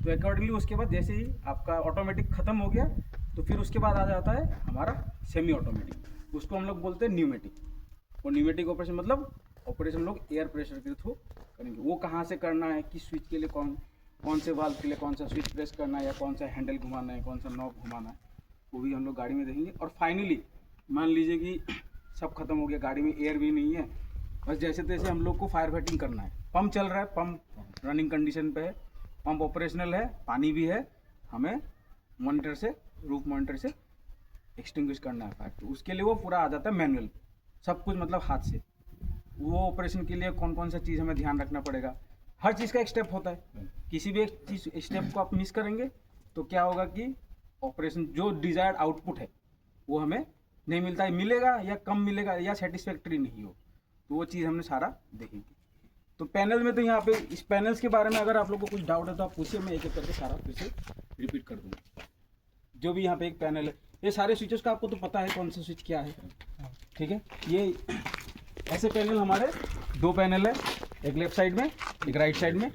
तो अकॉर्डिंगली उसके बाद जैसे ही आपका ऑटोमेटिक ख़त्म हो गया तो फिर उसके बाद आ जाता है हमारा सेमी ऑटोमेटिक, उसको हम लोग बोलते हैं न्यूमेटिक। और न्यूमेटिक ऑपरेशन मतलब ऑपरेशन लोग एयर प्रेशर के थ्रू करेंगे। वो कहाँ से करना है, किस स्विच के लिए कौन से वाल्व के लिए कौन सा स्विच प्रेस करना है, या कौन सा हैंडल घुमाना है, कौन सा नॉब घुमाना है, वो भी हम लोग गाड़ी में देखेंगे। और फाइनली मान लीजिए कि सब खत्म हो गया, गाड़ी में एयर भी नहीं है, बस जैसे तैसे हम लोग को फायर फाइटिंग करना है। पंप चल रहा है, पंप रनिंग कंडीशन पे है, पंप ऑपरेशनल है, पानी भी है, हमें मॉनिटर से, रूफ मॉनिटर से एक्सटिंग्विश करना है फायर। तो उसके लिए वो पूरा आ जाता है मैनुअल, सब कुछ मतलब हाथ से। वो ऑपरेशन के लिए कौन कौन सा चीज़ हमें ध्यान रखना पड़ेगा, हर चीज़ का एक स्टेप होता है। किसी भी एक चीज़ स्टेप को आप मिस करेंगे तो क्या होगा कि ऑपरेशन जो डिजायर्ड आउटपुट है वो हमें नहीं मिलता है, मिलेगा या कम मिलेगा या सेटिस्फैक्ट्री नहीं हो। तो वो चीज़ हमने सारा देखेंगे। तो पैनल में तो यहाँ पे इस पैनल्स के बारे में अगर आप लोग को कुछ डाउट है तो आप पूछिए, मैं एक एक करके सारा फिर से रिपीट कर दूँगा। जो भी यहाँ पे एक पैनल है, ये सारे स्विचेस का आपको तो पता है कौन सा स्विच क्या है, ठीक है। ये ऐसे पैनल हमारे 2 पैनल है, एक लेफ्ट साइड में एक राइट साइड में।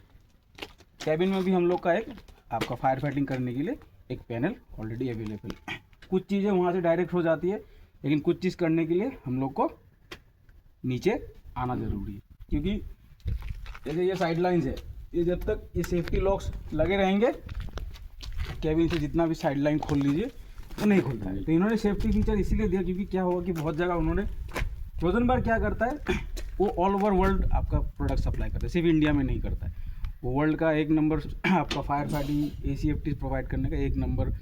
कैबिन में भी हम लोग का एक आपका फायर फाइटिंग करने के लिए एक पैनल ऑलरेडी अवेलेबल है। कुछ चीज़ें वहाँ से डायरेक्ट हो जाती है, लेकिन कुछ चीज़ करने के लिए हम लोग को नीचे आना ज़रूरी है, क्योंकि जैसे ये साइड लाइन्स है, ये जब तक ये सेफ्टी लॉक्स लगे रहेंगे, कैबिन से जितना भी साइड लाइन खोल लीजिए वो नहीं खुलता है। तो इन्होंने सेफ्टी फीचर इसीलिए दिया क्योंकि क्या होगा कि बहुत जगह उन्होंने फ्रोजन बार क्या करता है, वो ऑल ओवर वर्ल्ड आपका प्रोडक्ट सप्लाई करता है, सिर्फ इंडिया में नहीं करता है। वो वर्ल्ड का एक नंबर आपका फायर फाइटिंग ACFT प्रोवाइड करने का एक नंबर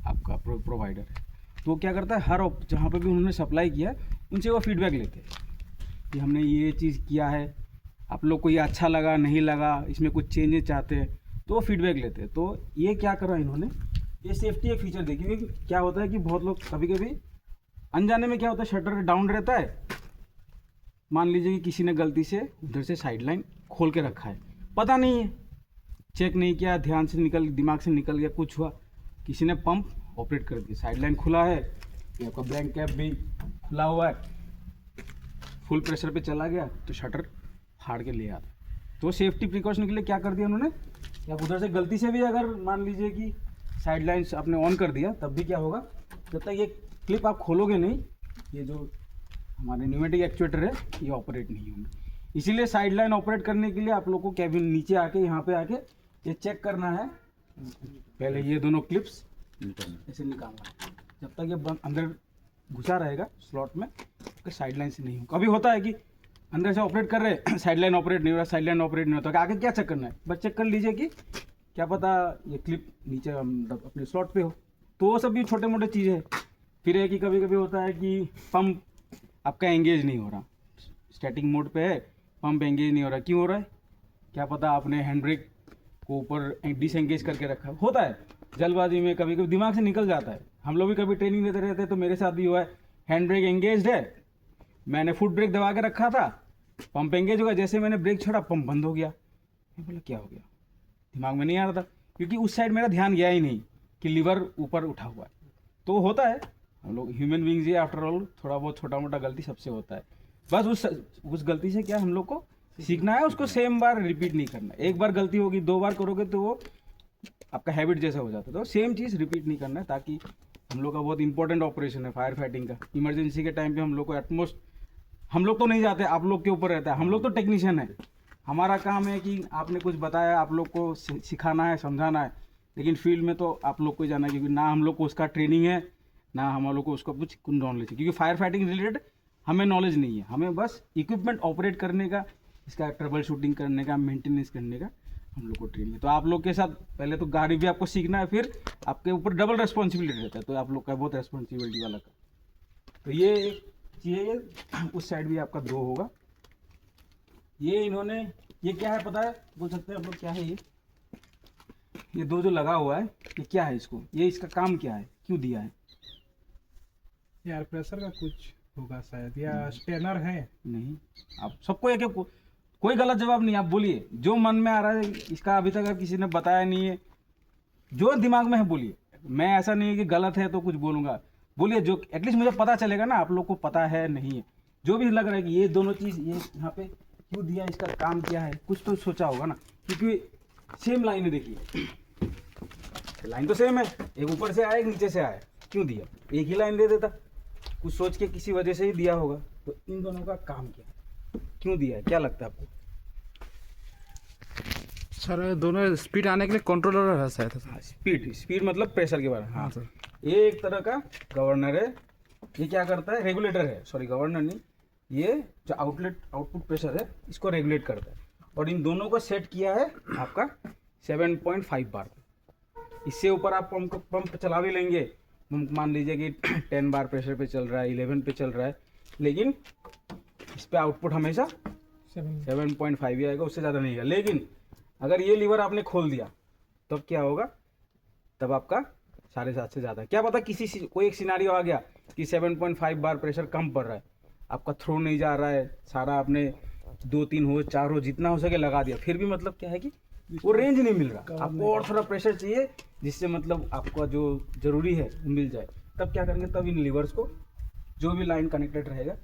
आपका प्रोवाइडर है। तो क्या करता है, हर जहाँ पे भी उन्होंने सप्लाई किया उनसे वो फीडबैक लेते हैं कि हमने ये चीज़ किया है, आप लोग को ये अच्छा लगा नहीं लगा, इसमें कुछ चेंजेस चाहते हैं, तो वो फीडबैक लेते हैं। तो ये क्या करा इन्होंने, ये सेफ्टी एक फीचर देखिए। क्या होता है कि बहुत लोग कभी कभी अनजाने में क्या होता है, शटर डाउन रहता है, मान लीजिए कि किसी ने गलती से उधर से साइड लाइन खोल के रखा है, पता नहीं है, चेक नहीं किया, ध्यान से दिमाग से निकल गया, कुछ हुआ, किसी ने पंप ऑपरेट कर दिया, साइड लाइन खुला है, ये आपका ब्लैंक कैप भी खुला हुआ है, फुल प्रेशर पे चला गया तो शटर फाड़ के ले आता। तो सेफ्टी प्रिकॉशन के लिए क्या कर दिया उन्होंने, या उधर से गलती से भी अगर मान लीजिए कि साइड लाइन्स आपने ऑन कर दिया, तब भी क्या होगा, जब तक ये क्लिप आप खोलोगे नहीं, ये जो हमारे न्यूमेटिक एक्चुएटर है ये ऑपरेट नहीं होंगे। इसीलिए साइड लाइन ऑपरेट करने के लिए आप लोग को कैबिन नीचे आके यहाँ पे आके ये चेक करना है, पहले ये दोनों क्लिप्स ऐसे निकालना है, जब तक ये अंदर घुसा रहेगा स्लॉट में, तो साइड लाइन से नहीं होगा। कभी होता है कि अंदर से ऑपरेट कर रहे साइड लाइन ऑपरेट नहीं हो रहा, साइड लाइन ऑपरेट नहीं होता, आगे क्या चेक करना है, बस चेक कर लीजिए कि क्या पता ये क्लिप नीचे अपने स्लॉट पे हो। तो वो सब भी छोटे मोटे चीज़ें हैं। फिर है कि कभी कभी होता है कि पंप आपका एंगेज नहीं हो रहा, स्टैटिक मोड पे है, पंप एंगेज नहीं हो रहा, क्यों हो रहा है, क्या पता आपने हैंड ब्रेक को ऊपर डिसएंगेज करके रखा होता है, जल्दबाजी में कभी कभी दिमाग से निकल जाता है। हम लोग भी कभी ट्रेनिंग देते रहते हैं तो मेरे साथ भी हुआ है, हैंड ब्रेक एंगेज है, मैंने फुट ब्रेक दबा के रखा था, पंप एंगेज होगा, जैसे मैंने ब्रेक छोड़ा पंप बंद हो गया। मैं बोला क्या हो गया, दिमाग में नहीं आ रहा था, क्योंकि उस साइड मेरा ध्यान गया ही नहीं कि लीवर ऊपर उठा हुआ है। तो होता है, हम लोग human beings he after all, थोड़ा बहुत छोटा मोटा गलती सबसे होता है। बस उस गलती से क्या हम लोग को सीखना है, उसको सेम बार रिपीट नहीं करना। एक बार गलती होगी, 2 बार करोगे तो वो आपका हैबिट जैसा हो जाता है। तो सेम चीज़ रिपीट नहीं करना है, ताकि हम लोग का बहुत इंपॉर्टेंट ऑपरेशन है फायर फाइटिंग का। इमरजेंसी के टाइम पे हम लोग को एटमोस्ट, हम लोग तो नहीं जाते, आप लोग के ऊपर रहता है, हम लोग तो टेक्नीशियन है, हमारा काम है कि आपने कुछ बताया, आप लोग को सिखाना है, समझाना है, लेकिन फील्ड में तो आप लोग को ही जाना है, क्योंकि ना हम लोग को उसका ट्रेनिंग है, ना हम लोग को उसका कुछ नॉलेज है, क्योंकि फायर फाइटिंग रिलेटेड हमें नॉलेज नहीं है। हमें बस इक्विपमेंट ऑपरेट करने का, इसका ट्रबल शूटिंग करने का, मेंटेनेंस करने का हम लोग को ट्रेनिंग है। तो आप लोग के साथ पहले तो गाड़ी भी आपको सीखना है, फिर आपके ऊपर डबल रिस्पॉन्सिबिलिटी रहता है, तो आप लोग का बहुत रिस्पॉन्सिबिलिटी वाला का। तो ये एक चीज़, उस साइड भी आपका 2 होगा। ये इन्होंने, ये क्या है पता है, बोल सकते हैं आप लोग क्या है ये 2 जो लगा हुआ है, ये क्या है, इसको, ये इसका काम क्या है, क्यों दिया है? एयर प्रेशर का कुछ होगा शायद, या स्टेनर है। नहीं, आप सबको एक एक, कोई गलत जवाब नहीं, आप बोलिए जो मन में आ रहा है। इसका अभी तक अगर किसी ने बताया नहीं है, जो दिमाग में है बोलिए। मैं ऐसा नहीं है कि गलत है तो कुछ बोलूँगा, बोलिए, जो एटलीस्ट मुझे पता चलेगा ना आप लोग को पता है नहीं है। जो भी लग रहा है कि ये दोनों चीज़ ये यहाँ पे क्यों दिया, इसका काम क्या है, कुछ तो सोचा होगा ना, क्योंकि सेम लाइन है। देखिए लाइन तो सेम है, एक ऊपर से आया एक नीचे से आया, क्यों दिया? एक ही लाइन दे देता, कुछ सोच के किसी वजह से ही दिया होगा। तो इन दोनों का काम क्या, क्यों दिया है, क्या लगता है आपको? सर दोनों स्पीड आने के लिए कंट्रोलर है शायद। हाँ, स्पीड मतलब प्रेशर के बारे में। हाँ सर। ये एक तरह का गवर्नर है, ये क्या करता है, रेगुलेटर है, सॉरी गवर्नर नहीं, ये जो आउटपुट प्रेशर है इसको रेगुलेट करता है। और इन दोनों को सेट किया है आपका 7.5 बार। इससे ऊपर आप पंप चला भी लेंगे, मान लीजिए कि 10 बार प्रेशर पे चल रहा है, 11 पे चल रहा है, लेकिन इस पे आउटपुट हमेशा 7.5 ही आएगा, उससे ज़्यादा नहीं आएगा। लेकिन अगर ये लीवर आपने खोल दिया तब क्या होगा, तब आपका 7.5 से ज़्यादा। क्या पता कोई एक सिनारियो आ गया कि 7.5 बार प्रेशर कम पड़ रहा है, आपका थ्रो नहीं जा रहा है, सारा आपने 2-3 हो 4 हो जितना हो सके लगा दिया, फिर भी मतलब क्या है कि वो रेंज नहीं मिल रहा, आपको और थोड़ा प्रेशर चाहिए जिससे मतलब आपका जो जरूरी है वो मिल जाए। तब क्या करेंगे, तब इन लीवर्स को, जो भी लाइन कनेक्टेड रहेगा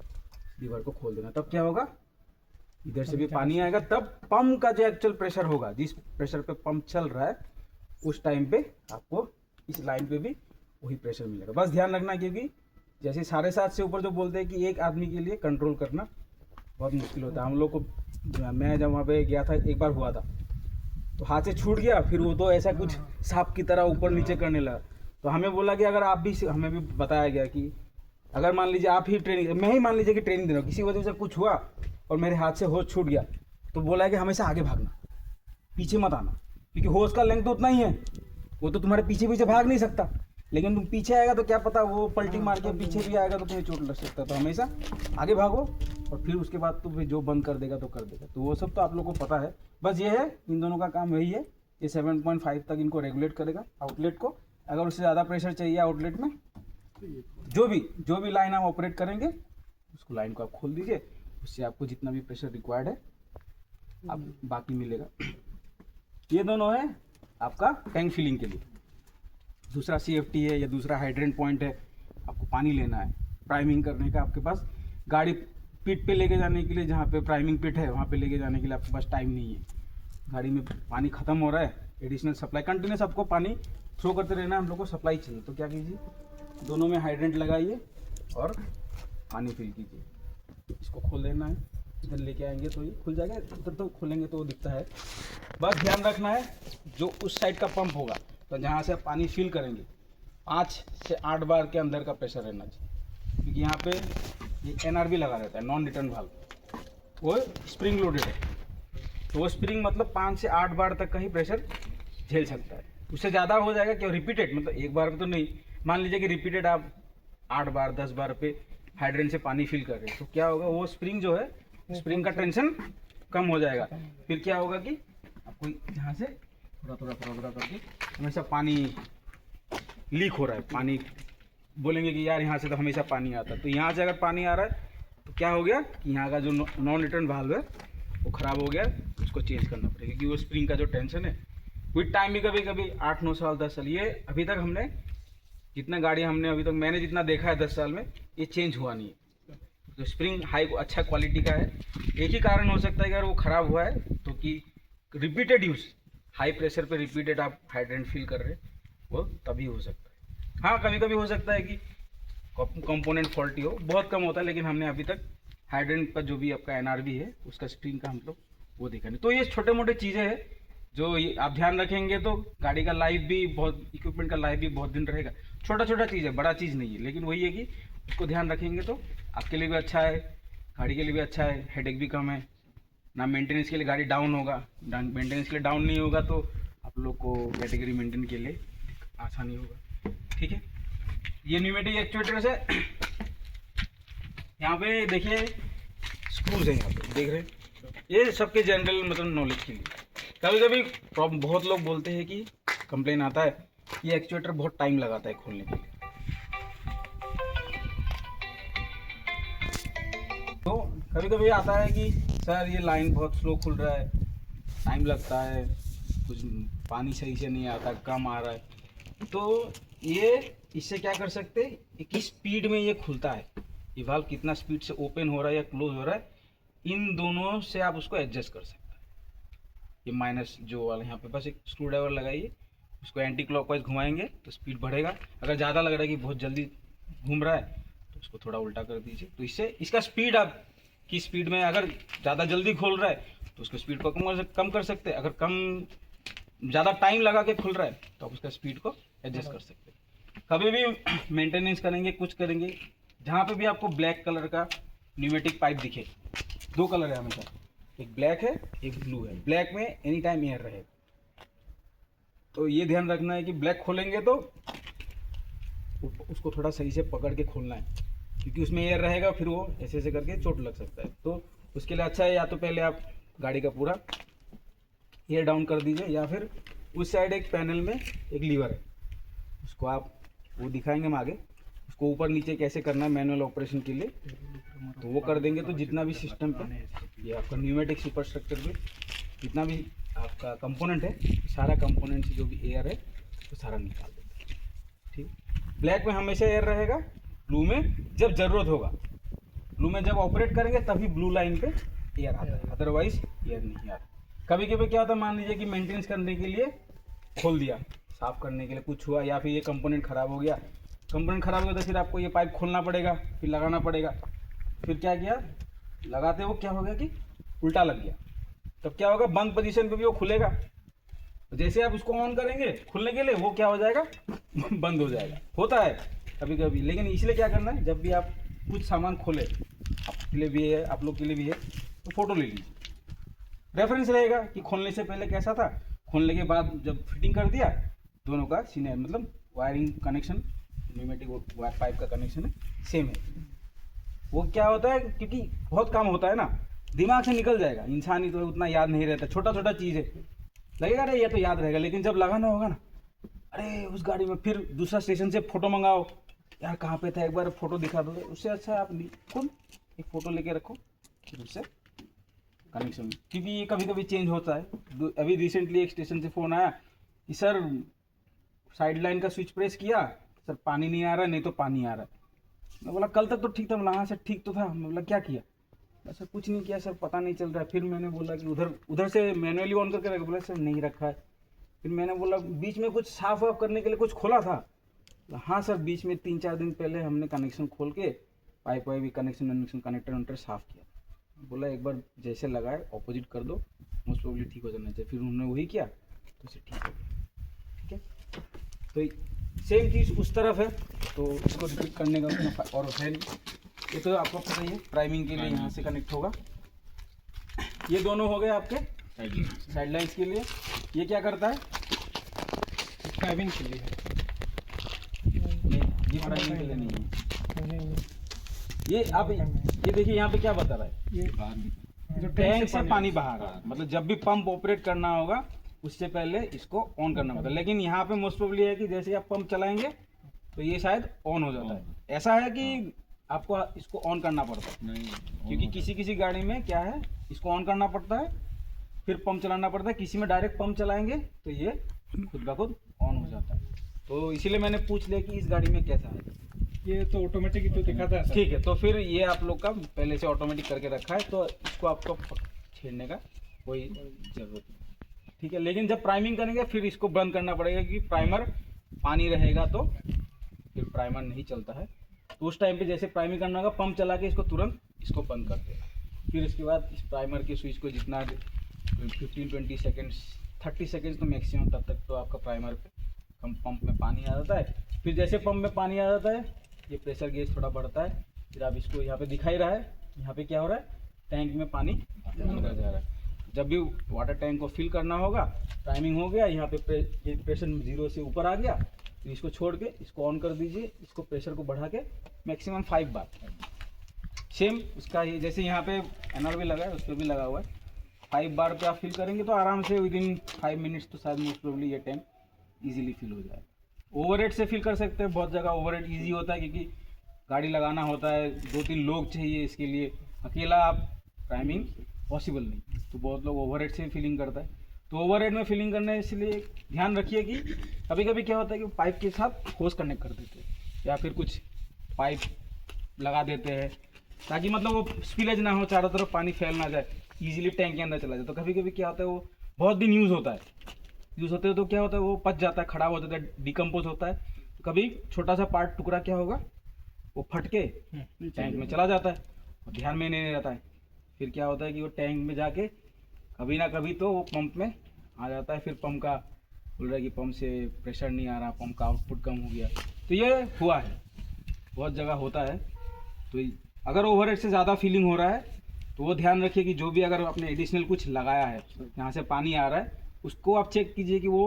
लीवर को खोल देना। तब क्या होगा, इधर से भी पानी आएगा, तब पंप का जो एक्चुअल प्रेशर होगा, जिस प्रेशर पे पंप चल रहा है उस टाइम पे आपको इस लाइन पे भी वही प्रेशर मिलेगा। बस ध्यान रखना, क्योंकि जैसे 7.5 से ऊपर जो बोलते हैं कि एक आदमी के लिए कंट्रोल करना बहुत मुश्किल होता है। हम लोग को, मैं जब वहाँ पे गया था एक बार हुआ था, तो हाथ से छूट गया, फिर वो तो ऐसा कुछ सांप की तरह ऊपर नीचे करने लगा। तो हमें बोला कि अगर आप भी, हमें भी बताया गया कि अगर मान लीजिए आप ही ट्रेनिंग, मैं ही मान लीजिए कि ट्रेनिंग दे रहा हूँ, किसी वजह से कुछ हुआ और मेरे हाथ से होश छूट गया, तो बोला है कि हमेशा आगे भागना, पीछे मत आना, क्योंकि होश का लेंथ तो उतना ही है, वो तो तुम्हारे पीछे पीछे भाग नहीं सकता। लेकिन तुम पीछे आएगा तो क्या पता वो पलटी मार के पीछे भी आएगा तो तुम्हें चोट लग सकता है। तो हमेशा आगे भागो, और फिर उसके बाद तो जो बंद कर देगा तो कर देगा। तो वो सब तो आप लोगों को पता है। बस ये है, इन दोनों का काम यही है, ये 7.5 तक इनको रेगुलेट करेगा आउटलेट को। अगर उससे ज़्यादा प्रेशर चाहिए आउटलेट में, जो भी लाइन आप ऑपरेट करेंगे उसको, लाइन को आप खोल दीजिए, उससे आपको जितना भी प्रेशर रिक्वायर्ड है आप बाकी मिलेगा। ये दोनों है आपका टैंक फिलिंग के लिए। दूसरा CFT है या दूसरा हाइड्रेंट पॉइंट है, आपको पानी लेना है प्राइमिंग करने का। आपके पास गाड़ी पिट पे लेके जाने के लिए, जहाँ पे प्राइमिंग पिट है वहाँ पे लेके जाने के लिए आपके पास टाइम नहीं है, गाड़ी में पानी ख़त्म हो रहा है, एडिशनल सप्लाई कंटिन्यूस आपको पानी थ्रो करते रहना, हम लोग को सप्लाई चाहिए। तो क्या कीजिए, दोनों में हाइड्रेंट लगाइए और पानी फिल कीजिए। इसको खोल देना है, इधर लेके आएंगे तो ये खुल जाएगा, इधर तो खोलेंगे तो वो दिखता है। बस ध्यान रखना है, जो उस साइड का पंप होगा, तो जहाँ से आप पानी फिल करेंगे 5 से 8 बार के अंदर का प्रेशर रहना चाहिए, क्योंकि यहाँ पे ये NRV लगा रहता है, नॉन रिटर्न वाल्व, वो स्प्रिंग लोडेड है। तो वो स्प्रिंग मतलब 5 से 8 बार तक का ही प्रेशर झेल सकता है। उससे ज़्यादा हो जाएगा क्या, रिपीटेड मतलब एक बार में तो नहीं, मान लीजिए कि रिपीटेड आप 8 बार 10 बार पे हाइड्रेंट से पानी फिल कर रहे हैं, तो क्या होगा, वो स्प्रिंग जो है, स्प्रिंग का टेंशन कम हो जाएगा। फिर क्या होगा कि आपको यहाँ से थोड़ा करके हमेशा पानी लीक हो रहा है, पानी बोलेंगे कि यार यहाँ से तो हमेशा पानी आता है, तो यहाँ से अगर पानी आ रहा है तो क्या हो गया कि यहाँ का जो नॉन रिटर्न वाल्व है वो ख़राब हो गया, उसको चेंज करना पड़ेगा, क्योंकि वो स्प्रिंग का जो टेंशन है विद टाइम भी कभी 8-9 साल 10 साल, ये अभी तक हमने जितना गाड़ी हमने अभी तक मैंने जितना देखा है 10 साल में, ये चेंज हुआ नहीं है। तो स्प्रिंग हाई अच्छा क्वालिटी का है। एक ही कारण हो सकता है कि अगर वो ख़राब हुआ है तो कि रिपीटेड यूज़, हाई प्रेशर पे रिपीटेड आप हाइड्रेंट फिल कर रहे हैं, वो तभी हो सकता है। हाँ, कभी कभी हो सकता है कि कंपोनेंट फॉल्टी हो, बहुत कम होता है, लेकिन हमने अभी तक हाइड्रेंट का जो भी आपका NRV है उसका स्प्रिंग का हम लोग वो देखा नहीं। तो ये छोटे मोटे चीज़ें हैं जो ये आप ध्यान रखेंगे तो गाड़ी का लाइफ भी बहुत, इक्विपमेंट का लाइफ भी बहुत दिन रहेगा। छोटा चीज़ है, बड़ा चीज़ नहीं है, लेकिन वही है कि उसको ध्यान रखेंगे तो आपके लिए भी अच्छा है, गाड़ी के लिए भी अच्छा है, हेडेक भी कम है ना, मेंटेनेंस के लिए गाड़ी डाउन होगा, मेंटेनेंस के लिए डाउन नहीं होगा तो आप लोग को कैटेगरी मेंटेन के लिए आसानी होगा। ठीक है, ये न्यूमेटिक एक्चुएटर्स है। यहाँ पे देखिए स्क्रूज है, यहाँ पे देख रहे हैं, ये सबके जनरल मतलब नॉलेज के लिए। कभी कभी बहुत लोग बोलते हैं कि कंप्लेन आता है ये एक्चुएटर बहुत टाइम लगाता है खोलने के लिए। तो कभी कभी आता है कि सर ये लाइन बहुत स्लो खुल रहा है, टाइम लगता है, कुछ पानी सही से नहीं आता, कम आ रहा है। तो ये इससे क्या कर सकते हैं, किस स्पीड में ये खुलता है, ये वाल्व कितना स्पीड से ओपन हो रहा है या क्लोज हो रहा है, इन दोनों से आप उसको एडजस्ट कर सकते हैं। ये माइनस जो वाला यहाँ पे बस एक स्क्रू ड्राइवर लगाइए, इसको एंटी क्लॉकवाइज घुमाएंगे तो स्पीड बढ़ेगा। अगर ज़्यादा लग रहा है कि बहुत जल्दी घूम रहा है तो इसको थोड़ा उल्टा कर दीजिए। तो इससे इसका स्पीड आप की स्पीड में अगर ज़्यादा जल्दी खोल रहा है तो उसको स्पीड को कम कर सकते हैं। अगर कम ज़्यादा टाइम लगा के खुल रहा है तो आप उसका स्पीड को एडजस्ट कर सकते हैं। कभी भी मेंटेनेंस करेंगे कुछ करेंगे, जहाँ पे भी आपको ब्लैक कलर का न्यूमेटिक पाइप दिखे, 2 कलर है हमेशा, एक ब्लैक है एक ब्लू है। ब्लैक में एनी टाइम एयर रहेगा, तो ये ध्यान रखना है कि ब्लैक खोलेंगे तो उसको थोड़ा सही से पकड़ के खोलना है, क्योंकि उसमें एयर रहेगा, फिर वो ऐसे ऐसे करके चोट लग सकता है। तो उसके लिए अच्छा है या तो पहले आप गाड़ी का पूरा एयर डाउन कर दीजिए, या फिर उस साइड एक पैनल में एक लीवर है, उसको आप वो दिखाएंगे हम आगे, उसको ऊपर नीचे कैसे करना है मैनुअल ऑपरेशन के लिए, तो वो कर देंगे। तो जितना भी सिस्टम पे ये आपका न्यूमेटिक सुपर स्ट्रक्चर में जितना भी आपका कंपोनेंट है, सारा कंपोनेंट से जो भी एयर है वो सारा निकाल देंगे। ठीक, ब्लैक में हमेशा एयर रहेगा, ब्लू में जब ज़रूरत होगा, ब्लू में जब ऑपरेट करेंगे तभी ब्लू लाइन पे एयर आता है, अदरवाइज एयर नहीं आता। कभी कभी क्या होता है, मान लीजिए कि मेंटेनेंस करने के लिए खोल दिया, साफ़ करने के लिए कुछ हुआ, या फिर ये कंपोनेंट ख़राब हो गया, कंपोनेंट ख़राब हो गया तो फिर आपको ये पाइप खोलना पड़ेगा, फिर लगाना पड़ेगा। फिर क्या किया, लगाते वो क्या हो गया कि उल्टा लग गया, तब क्या होगा, बंद पोजीशन पे भी वो खुलेगा, जैसे आप उसको ऑन करेंगे खुलने के लिए वो क्या हो जाएगा बंद हो जाएगा। होता है कभी कभी, लेकिन इसलिए क्या करना है, जब भी आप कुछ सामान खोले, आपके लिए भी है आप लोग के लिए भी है, तो फोटो ले लीजिए, रेफरेंस रहेगा कि खोलने से पहले कैसा था, खोलने के बाद जब फिटिंग कर दिया, दोनों का सीने मतलब wiring connection, pneumatic wire pipe का कनेक्शन है सेम है। वो क्या होता है, क्योंकि बहुत काम होता है ना, दिमाग से निकल जाएगा, इंसानी तो उतना याद नहीं रहता, छोटा छोटा चीज़ है, लगेगा अरे ये तो याद रहेगा, लेकिन जब लगाना होगा ना, अरे उस गाड़ी में फिर दूसरा स्टेशन से फोटो मंगाओ, यार कहाँ पे था एक बार फोटो दिखा दो, उससे अच्छा आप खुद एक फ़ोटो लेके रखो, फिर उससे कनेक्शन, क्योंकि ये कभी कभी चेंज होता है। अभी रिसेंटली एक स्टेशन से फ़ोन आया कि सर साइड लाइन का स्विच प्रेस किया, सर पानी नहीं आ रहा, नहीं तो पानी आ रहा है। मैं बोला कल तक तो ठीक था, वहाँ से ठीक तो था। मैं बोला क्या किया, सर कुछ नहीं किया सर, पता नहीं चल रहा है। फिर मैंने बोला कि उधर से मैनुअली ऑन करके रखा, बोला सर नहीं रखा है। फिर मैंने बोला बीच में कुछ साफ वाफ करने के लिए कुछ खोला था, हाँ सर बीच में 3-4 दिन पहले हमने कनेक्शन खोल के पाइप वाइप कनेक्शन कनेक्टर वनेक्टर साफ़ किया। बोला एक बार जैसे लगाए ऑपोजिट कर दो, मोस्ट प्रोबेबली ठीक हो जाना चाहिए। फिर उन्होंने वही किया तो उसे ठीक हो गया। ठीक है, तो सेम चीज़ उस तरफ है, तो इसको रिपीट करने का उतना और है नहीं। ये तो आपको पता ही है, प्राइमिंग के लिए यहाँ से कनेक्ट होगा। ये दोनों हो गए आपके साइड लाइन्स के लिए। ये क्या करता है, प्राइमिंग के लिए ये प्राइमिंग के लिए नहीं है। ये आप ये देखिए यहाँ पे क्या बता रहा है, ये जो टैंक से पानी बहा रहा है, मतलब जब भी पंप ऑपरेट करना होगा उससे पहले इसको ऑन करना पड़ता है। लेकिन यहाँ पे मोस्ट प्रोबेबली है कि जैसे आप पंप चलाएंगे तो ये शायद ऑन हो जाता है। ऐसा है कि आपको इसको ऑन करना पड़ता है, क्योंकि किसी किसी गाड़ी में क्या है, इसको ऑन करना पड़ता है फिर पंप चलाना पड़ता है, किसी में डायरेक्ट पंप चलाएंगे तो ये खुद ब खुद ऑन हो जाता है। तो इसीलिए मैंने पूछ लिया कि इस गाड़ी में कैसा है। ये तो ऑटोमेटिक ही तो दिखाता है। ठीक है, तो फिर ये आप लोग का पहले से ऑटोमेटिक करके रखा है, तो इसको आपको छेड़ने का कोई ज़रूरत नहीं। ठीक है, लेकिन जब प्राइमिंग करेंगे फिर इसको बंद करना पड़ेगा, क्योंकि प्राइमर पानी रहेगा तो फिर प्राइमर नहीं चलता है। तो उस टाइम पे जैसे प्राइमिंग करना होगा, पंप चला के इसको तुरंत इसको बंद कर देगा। फिर इसके बाद इस प्राइमर के स्विच को जितना 15-20 सेकेंड्स 30 सेकेंड्स तो मैक्सिमम, तब तक तो आपका प्राइमर पे पंप में पानी आ जाता है। फिर जैसे पंप में पानी आ जाता है, ये प्रेशर गेज थोड़ा बढ़ता है, फिर आप इसको यहाँ पे दिखा ही रहा है, यहाँ पे क्या हो रहा है, टैंक में पानी अंदर जा रहा है। जब भी वाटर टैंक को फिल करना होगा, टाइमिंग हो गया, यहाँ पे ये प्रेशर 0 से ऊपर आ गया, तो इसको छोड़ के इसको ऑन कर दीजिए, इसको प्रेशर को बढ़ा के मैक्सिमम 5 बार। सेम उसका ये जैसे यहाँ पे एनआर भी लगा है, उस पर भी लगा हुआ है, 5 बार पे आप फिल करेंगे तो आराम से विदिन 5 मिनट्स तो शायद मोस्ट प्रोबेबली ये टैंक ईजिली फिल हो जाए। ओवरहेड से फिल कर सकते हैं, बहुत जगह ओवरहेड ईजी होता है, क्योंकि गाड़ी लगाना होता है, 2-3 लोग चाहिए इसके लिए, अकेला आप प्राइमिंग पॉसिबल नहीं, तो बहुत लोग ओवरहेड से फिलिंग करता है। तो ओवरहेड में फिलिंग करने इसलिए ध्यान रखिए कि कभी कभी क्या होता है कि पाइप के साथ होस कनेक्ट कर देते हैं, या फिर कुछ पाइप लगा देते हैं ताकि मतलब वो स्पिलेज ना हो, चारों तरफ पानी फैल ना जाए, ईजिली टैंक के अंदर चला जाए। तो कभी कभी क्या होता है, वो बहुत दिन यूज़ होता है, यूज़ होते हैं तो क्या होता है, वो पच जाता है, खराब हो जाता है, डिकम्पोज होता है। कभी छोटा सा पार्ट टुकड़ा क्या होगा, वो फट के टैंक में चला जाता है और ध्यान में नहीं रहता है। फिर क्या होता है कि वो टैंक में जाके कभी ना कभी तो वो पंप में आ जाता है। फिर पंप का बोल रहा है कि पंप से प्रेशर नहीं आ रहा, पंप का आउटपुट कम हो गया। तो ये हुआ है, बहुत जगह होता है। तो अगर ओवरहेड से ज़्यादा फीलिंग हो रहा है तो वो ध्यान रखिए कि जो भी अगर आपने एडिशनल कुछ लगाया है, यहाँ से पानी आ रहा है, उसको आप चेक कीजिए कि वो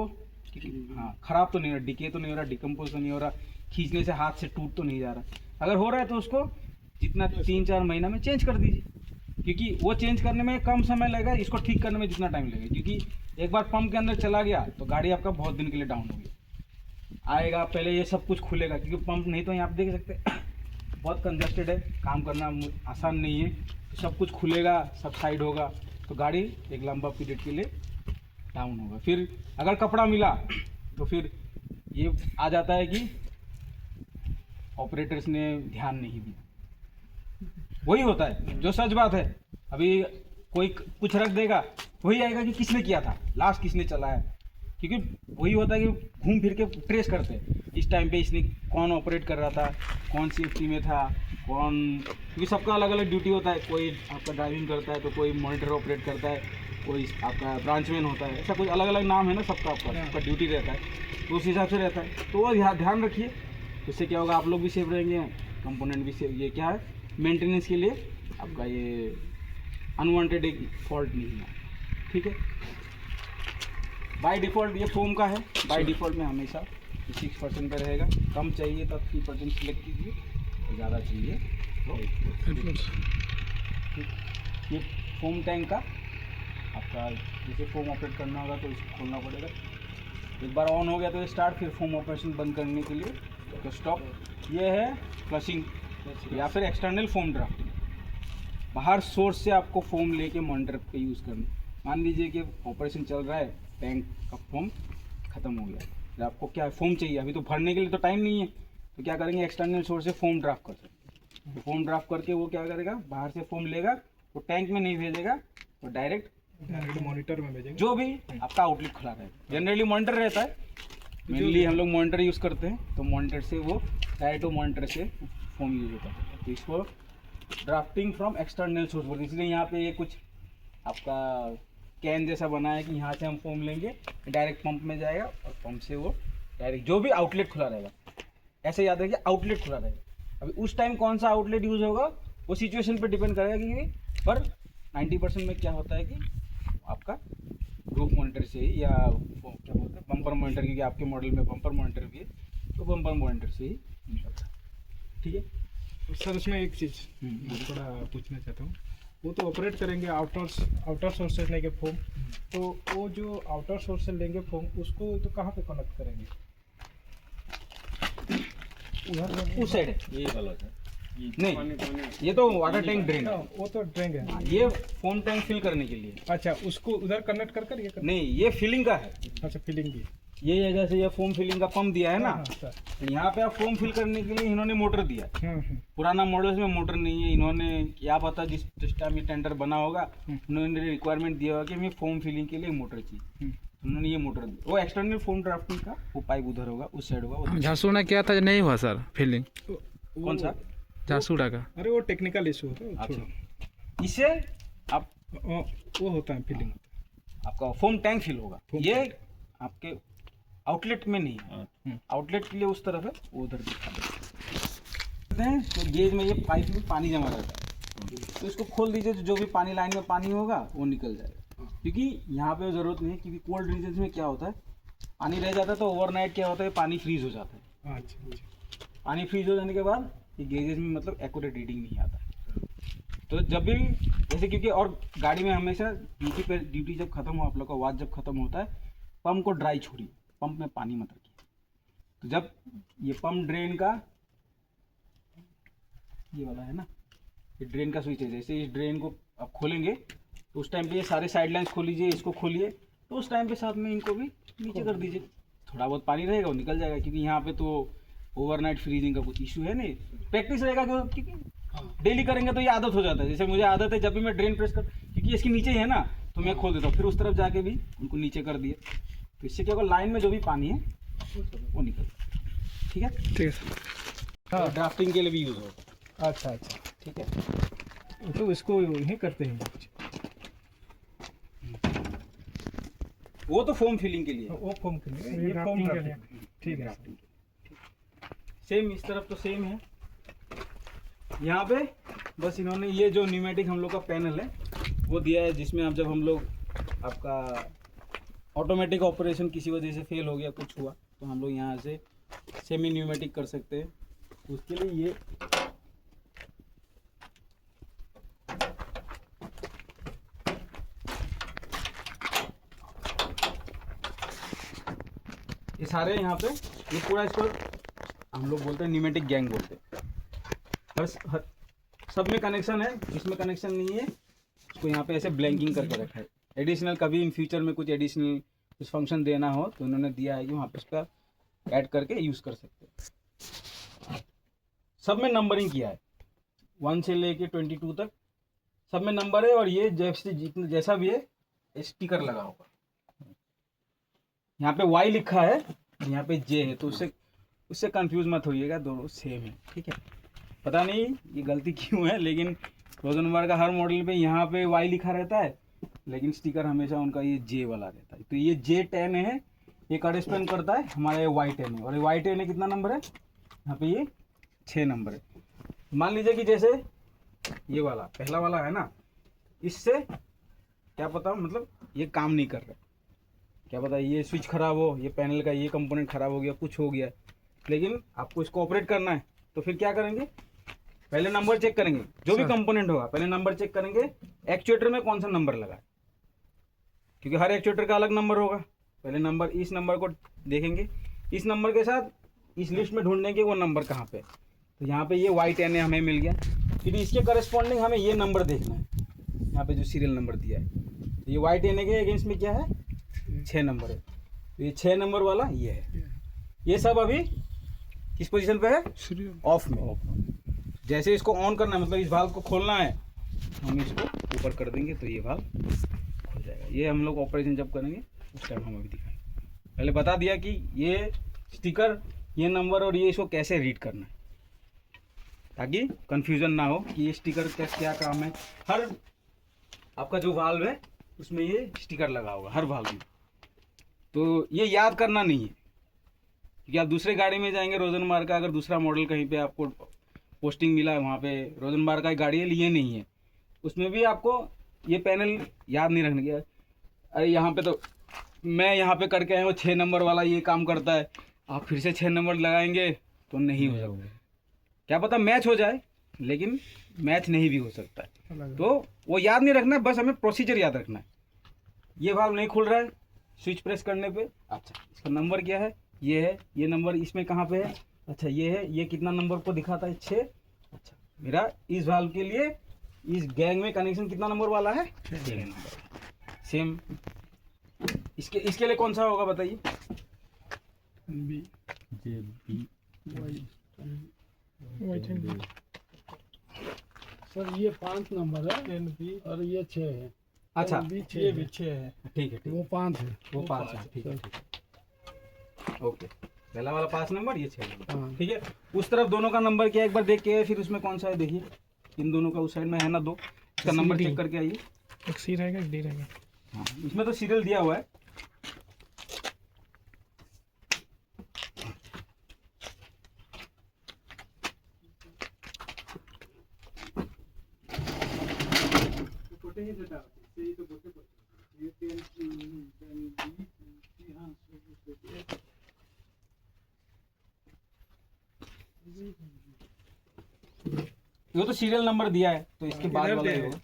हाँ ख़राब तो नहीं हो रहा, डिके तो नहीं हो रहा, डिकम्पोज तो नहीं हो रहा, खींचने से हाथ से टूट तो नहीं जा रहा। अगर हो रहा है तो उसको जितना 3-4 महीना में चेंज कर दीजिए, क्योंकि वो चेंज करने में कम समय लगेगा, इसको ठीक करने में जितना टाइम लगेगा। क्योंकि एक बार पंप के अंदर चला गया तो गाड़ी आपका बहुत दिन के लिए डाउन हो गया आएगा। पहले ये सब कुछ खुलेगा, क्योंकि पंप नहीं तो यहाँ आप देख सकते बहुत कंजस्टेड है, काम करना आसान नहीं है। तो सब कुछ खुलेगा, सब साइड होगा, तो गाड़ी एक लंबा पीरियड के लिए डाउन होगा। फिर अगर कपड़ा मिला तो फिर ये आ जाता है कि ऑपरेटर्स ने ध्यान नहीं दिया। वही होता है जो सच बात है। अभी कोई कुछ रख देगा, वही आएगा कि किसने किया था, लास्ट किसने चलाया। क्योंकि वही होता है कि घूम फिर के ट्रेस करते हैं इस टाइम पे इसने कौन ऑपरेट कर रहा था, कौन सेफ्टी में था, कौन, क्योंकि सबका अलग अलग ड्यूटी होता है। कोई आपका ड्राइविंग करता है तो कोई मॉनिटर ऑपरेट करता है, कोई आपका ब्रांचमैन होता है, ऐसा कुछ अलग अलग नाम है ना सबका, आपका ड्यूटी रहता है, तो उस हिसाब से रहता है। तो वो ध्यान रखिए, इससे क्या होगा, आप लोग भी सेफ रहेंगे, कंपोनेंट भी सेफ। ये क्या है, मेंटेनेंस के लिए आपका ये अनवांटेड एक फॉल्ट नहीं है, ठीक है। बाय डिफ़ॉल्ट ये फोम का है, बाय डिफ़ॉल्ट में हमेशा 6% पे रहेगा। कम चाहिए तो 3% सिलेक्ट कीजिए, और ज़्यादा चाहिए तो ये फोम टैंक का आपका जैसे फोम ऑपरेट करना होगा तो इसको खोलना पड़ेगा। एक बार ऑन हो गया तो ये स्टार्ट, फिर फोम ऑपरेशन बंद करने के लिए तो स्टॉप। ये है फ्लशिंग या फिर एक्सटर्नल फोम ड्राफ्टिंग। बाहर सोर्स से आपको फोम लेके मॉनिटर पे यूज़ करना। मान लीजिए कि ऑपरेशन चल रहा है, टैंक का फोम ख़त्म हो गया, तो आपको क्या है, फोम चाहिए। अभी तो भरने के लिए तो टाइम नहीं है, तो क्या करेंगे, एक्सटर्नल सोर्स से फोम ड्राफ्ट कर सकते हैं। तो फोम ड्राफ्ट करके वो क्या करेगा, बाहर से फोम लेगा, वो टैंक में नहीं भेजेगा, तो डायरेक्ट मॉनिटर में भेजेंगे। जो भी आपका आउटलेट खुला रहेगा। जनरली मॉनिटर रहता है, मेनली हम लोग मॉनिटर यूज़ करते हैं, तो मॉनिटर से वो डायरेक्ट मॉनिटर से फोम यूज होता है। तो इसको ड्राफ्टिंग फ्रॉम एक्सटर्नल सोर्स बोलते हैं। इसलिए यहाँ पे ये कुछ आपका कैन जैसा बना है कि यहाँ से हम फोम लेंगे, डायरेक्ट पंप में जाएगा और पंप से वो डायरेक्ट जो भी आउटलेट खुला रहेगा, ऐसे याद रखिए आउटलेट खुला रहेगा। अभी उस टाइम कौन सा आउटलेट यूज़ होगा वो सिचुएशन पे डिपेंड करेगा, क्योंकि पर 90% में क्या होता है कि आपका ग्रुप मॉनिटर से ही, या क्या बोलते हैं बम्पर मॉनिटर, क्योंकि आपके मॉडल में बम्पर मॉनिटर भी है, तो बम्पर मॉनिटर से ही निकलता है, ठीक है। सर उसमें एक चीज़ थोड़ा पूछना चाहता हूँ, वो तो ऑपरेट करेंगे आउटर सोर्स से लेंगे फोम, तो वो जो आउटर सोर्स से लेंगे फोम उसको तो कहाँ पे कनेक्ट करेंगे? उस साइड है, ये वाला है नहीं, ये तो वाटर टैंक ड्रेन है, वो तो ड्रेन है, ये फोम टैंक फिल करने के लिए। अच्छा, उसको उधर कनेक्ट कर ये नहीं, ये फिलिंग का है। अच्छा, फिलिंग की ये है, जैसे ये फोम फिलिंग का पंप दिया है ना, सर। तो यहाँ पे आप फोम फिल करने के लिए इन्होंने मोटर दिया है। पुराना मॉडल्स में मोटर नहीं है, इन्होंने क्या पता जिस टाइम ये टेंडर बना होगा उन्होंने रिक्वायरमेंट दिया होगा कि हमें फोम फिलिंग के लिए मोटर चाहिए, उन्होंने ये मोटर दिया। वो एक्सटर्नल फोम ड्राफ्टिंग का वो पाइप उधर होगा, उस साइड होगा। झारसुगुड़ा ने किया था, नहीं हुआ सर फीलिंग? कौन सा झारसुगुड़ा का? अरे वो टेक्निकल इशू होता है, अच्छा, इससे आप वो होता है फिलिंग, आपका फोम टैंक फिल होगा। ये आपके आउटलेट में नहीं है, आउटलेट के लिए उस तरफ है, वो उधर दिखा देते हैं। तो गेज में ये पाइप में पानी जमा रहता है, तो इसको खोल दीजिए, तो जो भी पानी लाइन में पानी होगा वो निकल जाएगा। क्योंकि यहाँ पे ज़रूरत नहीं है, क्योंकि कोल्ड रीजन में क्या होता है, पानी रह जाता है तो ओवरनाइट क्या होता है, पानी फ्रीज हो जाता है। अच्छा, पानी फ्रीज हो जाने के बाद ये गेजेस में मतलब एक्यूरेट रीडिंग नहीं आता। तो जब भी जैसे, क्योंकि और गाड़ी में हमेशा ड्यूटी जब खत्म हो, आप लोग का वाच जब खत्म होता है, पंप को ड्राई छोड़िए, पंप में पानी मत रखिए। तो जब ये पंप ड्रेन का ये वाला है ना, ये ड्रेन का स्विच है, जैसे इस ड्रेन को आप खोलेंगे तो उस टाइम पे ये सारे साइड लाइन्स खोल लीजिए, इसको खोलिए, तो उस टाइम पे साथ में इनको भी नीचे कर दीजिए। थोड़ा बहुत पानी रहेगा वो निकल जाएगा, क्योंकि यहाँ पे तो ओवरनाइट फ्रीजिंग का कुछ इशू है नहीं, प्रैक्टिस रहेगा, क्योंकि डेली करेंगे तो ये आदत हो जाता है। जैसे मुझे आदत है, जब भी मैं ड्रेन प्रेस कर, क्योंकि इसके नीचे ही है ना, तो मैं खोल देता हूँ, फिर उस तरफ जाके भी उनको नीचे कर दिए, तो इससे क्या होगा, लाइन में जो भी पानी है वो निकल, ठीक है। ठीक है सर। हाँ। ड्राफ्टिंग के लिए भी यूज़ होगा, अच्छा अच्छा, ठीक है। तो इसको यही करते हैं। वो तो फोम फिलिंग के लिए है। वो फोम के लिए, ये ये फोम drafting के के लिए। लिए। ठीक है। ड्राफ्टिंग सेम इस तरफ तो सेम है। यहाँ पे बस इन्होंने ये जो न्यूमेटिक हम लोग का पैनल है वो दिया है, जिसमें आप जब हम लोग आपका ऑटोमेटिक ऑपरेशन किसी वजह से फेल हो गया, कुछ हुआ, तो हम लोग यहाँ से सेमी न्यूमेटिक कर सकते हैं। तो उसके लिए ये सारे यहाँ पे ये पूरा इसको हम लोग बोलते हैं न्यूमेटिक गैंग बोलते हैं। हर सब में कनेक्शन है, जिसमें कनेक्शन नहीं है उसको यहाँ पे ऐसे ब्लैंकिंग करके रखा है। एडिशनल कभी इन फ्यूचर में कुछ एडिशनल कुछ फंक्शन देना हो तो उन्होंने दिया है कि वहाँ पे उसका ऐड करके यूज़ कर सकते हैं। सब में नंबरिंग किया है, 1 से लेके 22 तक सब में नंबर है। और ये जैसा भी है स्टिकर लगा होगा। यहाँ पे Y लिखा है, यहाँ पे J है, तो उससे कंफ्यूज मत होइएगा, दोनों सेम है, ठीक है। पता नहीं ये गलती क्यों है, लेकिन रोजनबर्ग का हर मॉडल पे यहाँ पे Y लिखा रहता है, लेकिन स्टिकर हमेशा उनका ये J वाला रहता है। तो ये J10 है, ये करेस्पॉन्ड करता है हमारा ये Y10 है। और ये Y10 है कितना नंबर है, यहाँ पे ये 6 नंबर है। मान लीजिए कि जैसे ये वाला पहला वाला है ना, इससे क्या पता मतलब ये काम नहीं कर रहा, क्या पता ये स्विच खराब हो, ये पैनल का ये कंपोनेंट खराब हो गया, कुछ हो गया, लेकिन आपको इसको ऑपरेट करना है। तो फिर क्या करेंगे, पहले नंबर चेक करेंगे, जो भी कंपोनेंट होगा पहले नंबर चेक करेंगे, एक्चुएटर में कौन सा नंबर लगा है, क्योंकि हर एक्चुएटर का अलग नंबर होगा। पहले नंबर, इस नंबर को देखेंगे, इस नंबर के साथ इस लिस्ट में ढूंढेंगे वो नंबर कहाँ पे। तो यहाँ पे ये Y10 है, हमें मिल गया। फिर इसके करस्पॉन्डिंग हमें ये नंबर देखना है, यहाँ पे जो सीरियल नंबर दिया है। तो ये Y10 के अगेंस्ट में क्या है, 6 नंबर है। तो ये 6 नंबर वाला ये है। ये सब अभी किस पोजीशन पे है, ऑफ में। जैसे इसको ऑन करना है, मतलब इस वाल्व को खोलना है, हम इसको ऊपर कर देंगे तो ये वाल्व खुल जाएगा। ये हम लोग ऑपरेशन जब करेंगे उस टाइम हम अभी दिखाएंगे। पहले बता दिया कि ये स्टिकर, ये नंबर और ये इसको कैसे रीड करना है, ताकि कंफ्यूजन ना हो कि ये स्टिकर का क्या काम है। हर आपका जो वाल्व है उसमें ये स्टिकर लगा होगा, हर वाल्व में। तो ये याद करना नहीं है, क्योंकि आप दूसरे गाड़ी में जाएंगे रोजनबार्ग का, अगर दूसरा मॉडल कहीं पे आपको पोस्टिंग मिला है, वहाँ पे रोजनबार्ग का गाड़ी है, लिए नहीं है, उसमें भी आपको ये पैनल याद नहीं रखने की। अरे यहाँ पे तो मैं यहाँ पे करके आया हूँ 6 नंबर वाला ये काम करता है, आप फिर से 6 नंबर लगाएंगे तो नहीं हो सकता। क्या पता मैच हो जाए, लेकिन मैच नहीं भी हो सकता है। तो वो याद नहीं रखना है, बस हमें प्रोसीजर याद रखना है। ये वाल्व नहीं खुल रहा है, स्विच प्रेस करने पे, अच्छा इसका नंबर क्या है, ये है, ये नंबर इसमें कहाँ पे है, अच्छा ये है, ये कितना नंबर को दिखाता है, 6। अच्छा मेरा इस वाल्व के लिए इस गैंग में कनेक्शन कितना नंबर वाला है, 6 नंबर। सेम इसके लिए कौन सा होगा बताइए, बी, जे बी सर ये 5 नंबर है NB, और ये 6 है। अच्छा ये भी 6 है। ठीक है, ठीक वो 5 है। वो 5 है, ठीक है, ठीक है, ओके। पहला वाला 5 नंबर, ये 6 नंबर, हाँ। ठीक है। उस तरफ दोनों का नंबर क्या है एक बार देख के, फिर उसमें कौन सा है देखिए, इन दोनों का उस साइड में है ना 2, इसका नंबर चेक करके आइए। एक सी रहेगा, एक डी रहेगा। हाँ इसमें तो सीरियल दिया हुआ है। ये तो सीरियल नंबर दिया है, तो इसके बाद वाला ही होगा।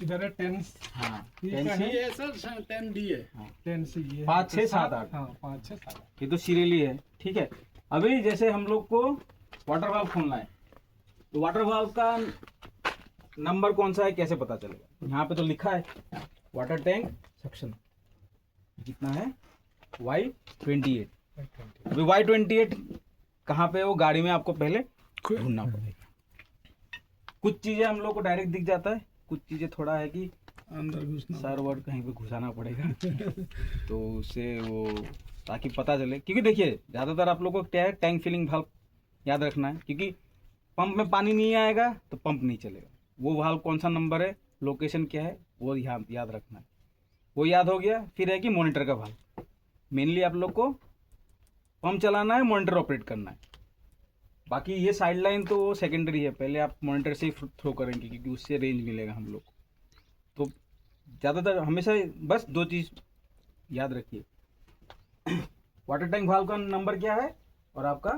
इधर है 10, हाँ ये 10 क्या से ये सर 10 डी है। 10 से ये 5, 6, 7, 8। हाँ 5, 6, 7। ये तो सीरियल ही है, ठीक है। अभी जैसे हम लोग को वाटर वाल्व खोलना है, तो वाटर वाल्व का नंबर कौन सा है कैसे पता चलेगा, यहाँ पे तो लिखा है वाटर टैंक सक्शन कितना है, Y28। अभी Y28 कहाँ पे है, वो गाड़ी में आपको पहले ढूंढना पड़ेगा। कुछ चीज़ें हम लोग को डायरेक्ट दिख जाता है, कुछ चीज़ें थोड़ा है कि अंदर घुसना सर वर्ड कहीं पे घुसाना पड़ेगा तो उससे वो ताकि पता चले, क्योंकि देखिए ज़्यादातर आप लोगों को क्या है, टैंक फिलिंग वाल्व याद रखना है, क्योंकि पंप में पानी नहीं आएगा तो पंप नहीं चलेगा। वो वाल्व कौन सा नंबर है, लोकेशन क्या है, वो याद रखना है। वो याद हो गया। फिर है कि मॉनिटर का वाल्व, मेनली आप लोग को पंप चलाना है, मॉनिटर ऑपरेट करना है। बाकी ये साइड लाइन तो वो सेकेंडरी है, पहले आप मॉनिटर से ही थ्रो करेंगे क्योंकि उससे रेंज मिलेगा हम लोग को। तो ज़्यादातर हमेशा बस दो चीज़ याद रखिए, वाटर टैंक वाल्व का नंबर क्या है और आपका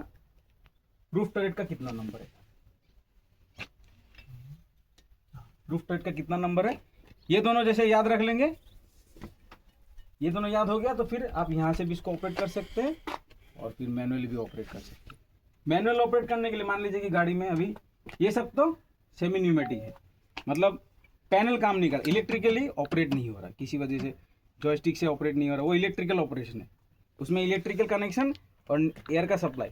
रूफ टर्रेट का कितना नंबर है। रूफ टर्रेट का कितना नंबर है, ये दोनों जैसे याद रख लेंगे, ये दोनों याद हो गया तो फिर आप यहाँ से भी इसको ऑपरेट कर सकते हैं और फिर मैनुअली भी ऑपरेट कर सकते हैं। मैनुअल ऑपरेट करने के लिए मान लीजिए कि गाड़ी में अभी ये सब तो सेमी न्यूमेटिक है, मतलब पैनल काम नहीं कर, इलेक्ट्रिकली ऑपरेट नहीं हो रहा किसी वजह से, जॉयस्टिक से ऑपरेट नहीं हो रहा, वो इलेक्ट्रिकल ऑपरेशन है। उसमें इलेक्ट्रिकल कनेक्शन और एयर का सप्लाई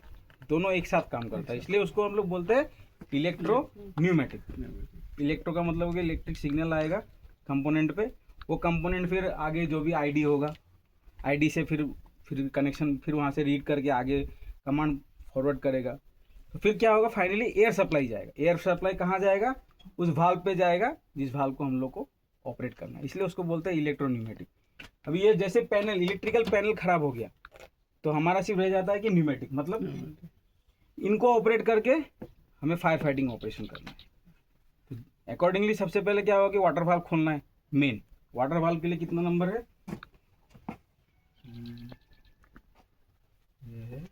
दोनों एक साथ काम करता है, इसलिए उसको हम लोग बोलते हैं इलेक्ट्रो न्यूमेटिक। इलेक्ट्रो का मतलब हो गया इलेक्ट्रिक सिग्नल आएगा कंपोनेंट पे, वो कंपोनेंट फिर आगे जो भी आईडी होगा, आईडी से फिर कनेक्शन, फिर वहाँ से रीड करके आगे कमांड फॉरवर्ड करेगा। तो फिर क्या होगा, फाइनली एयर सप्लाई जाएगा। एयर सप्लाई कहाँ जाएगा, उस वाल्व पे जाएगा जिस वाल्व को हम लोग को ऑपरेट करना है, इसलिए उसको बोलते हैं इलेक्ट्रोन्यूमेटिक। अभी ये जैसे पैनल, इलेक्ट्रिकल पैनल खराब हो गया तो हमारा सिर्फ रह जाता है कि न्यूमेटिक, मतलब इनको ऑपरेट करके हमें फायर फाइटिंग ऑपरेशन करना है। तो अकॉर्डिंगली सबसे पहले क्या होगा कि वाटर वाल्व खोलना है। मेन वाटर वाल्व के लिए कितना नंबर है, ये है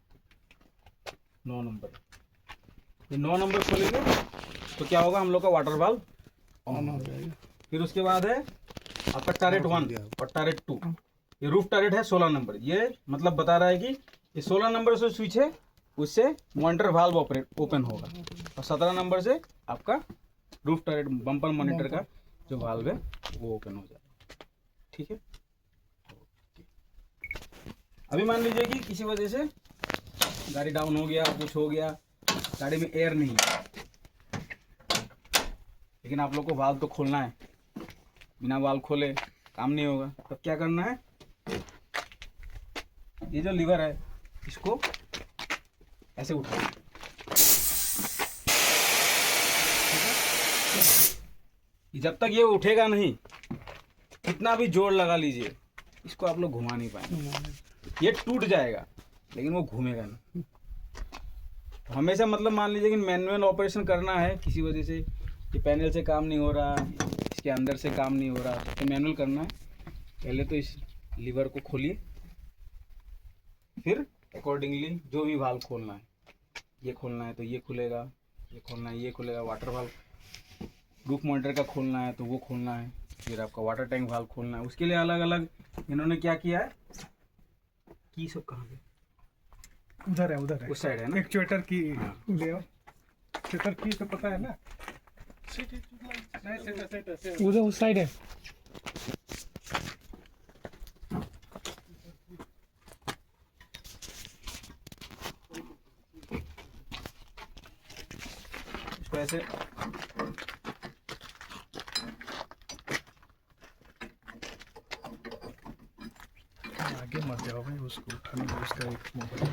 9 नंबर। ये 9 नंबर खोलेंगे तो क्या होगा, हम लोग का वाटर वाल्व ऑन हो जाएगा। फिर उसके बाद है आपका टर्रेट 1 और टर्रेट 2। ये रूफ टर्रेट है 16 नंबर, ये मतलब बता रहा है कि ये 16 नंबर से स्विच है, उससे मॉनिटर वाल्व ओपन होगा, और 17 नंबर से आपका रूफ टर्रेट बम्पर मॉनिटर का जो वाल्व है वो ओपन हो जाएगा। ठीक है। अभी मान लीजिए कि किसी वजह से गाड़ी डाउन हो गया, कुछ हो गया, गाड़ी में एयर नहीं है, लेकिन आप लोग को वाल्व तो खोलना है, बिना वाल्व खोले काम नहीं होगा। तब क्या करना है, ये जो लीवर है इसको ऐसे उठाना, जब तक ये उठेगा नहीं, कितना भी जोर लगा लीजिए इसको आप लोग घुमा नहीं पाएंगे। ये टूट जाएगा लेकिन वो घूमेगा नहीं। तो हमेशा मतलब मान लीजिए कि मैनुअल ऑपरेशन करना है, किसी वजह से ये पैनल से काम नहीं हो रहा, इसके अंदर से काम नहीं हो रहा, तो मैनुअल करना है। पहले तो इस लीवर को खोलिए, फिर अकॉर्डिंगली जो भी वाल्व खोलना है, ये खोलना है तो ये खुलेगा, ये खोलना है ये खुलेगा, वाटर वाल्व रूफ मॉनिटर का खोलना है तो वो खोलना है, फिर आपका वाटर टैंक वाल्व खोलना है। उसके लिए अलग अलग इन्होंने क्या किया है, की सब कहाँ पे, उधर है उस साइड है ना, एक्चुएटर की ले आओ। एक्चुएटर की तो पता है ना, उधर उस साइड है। इसको ऐसे आगे मत जाओ भाई, उसको उठाने दो, उसका एक मोबाइल।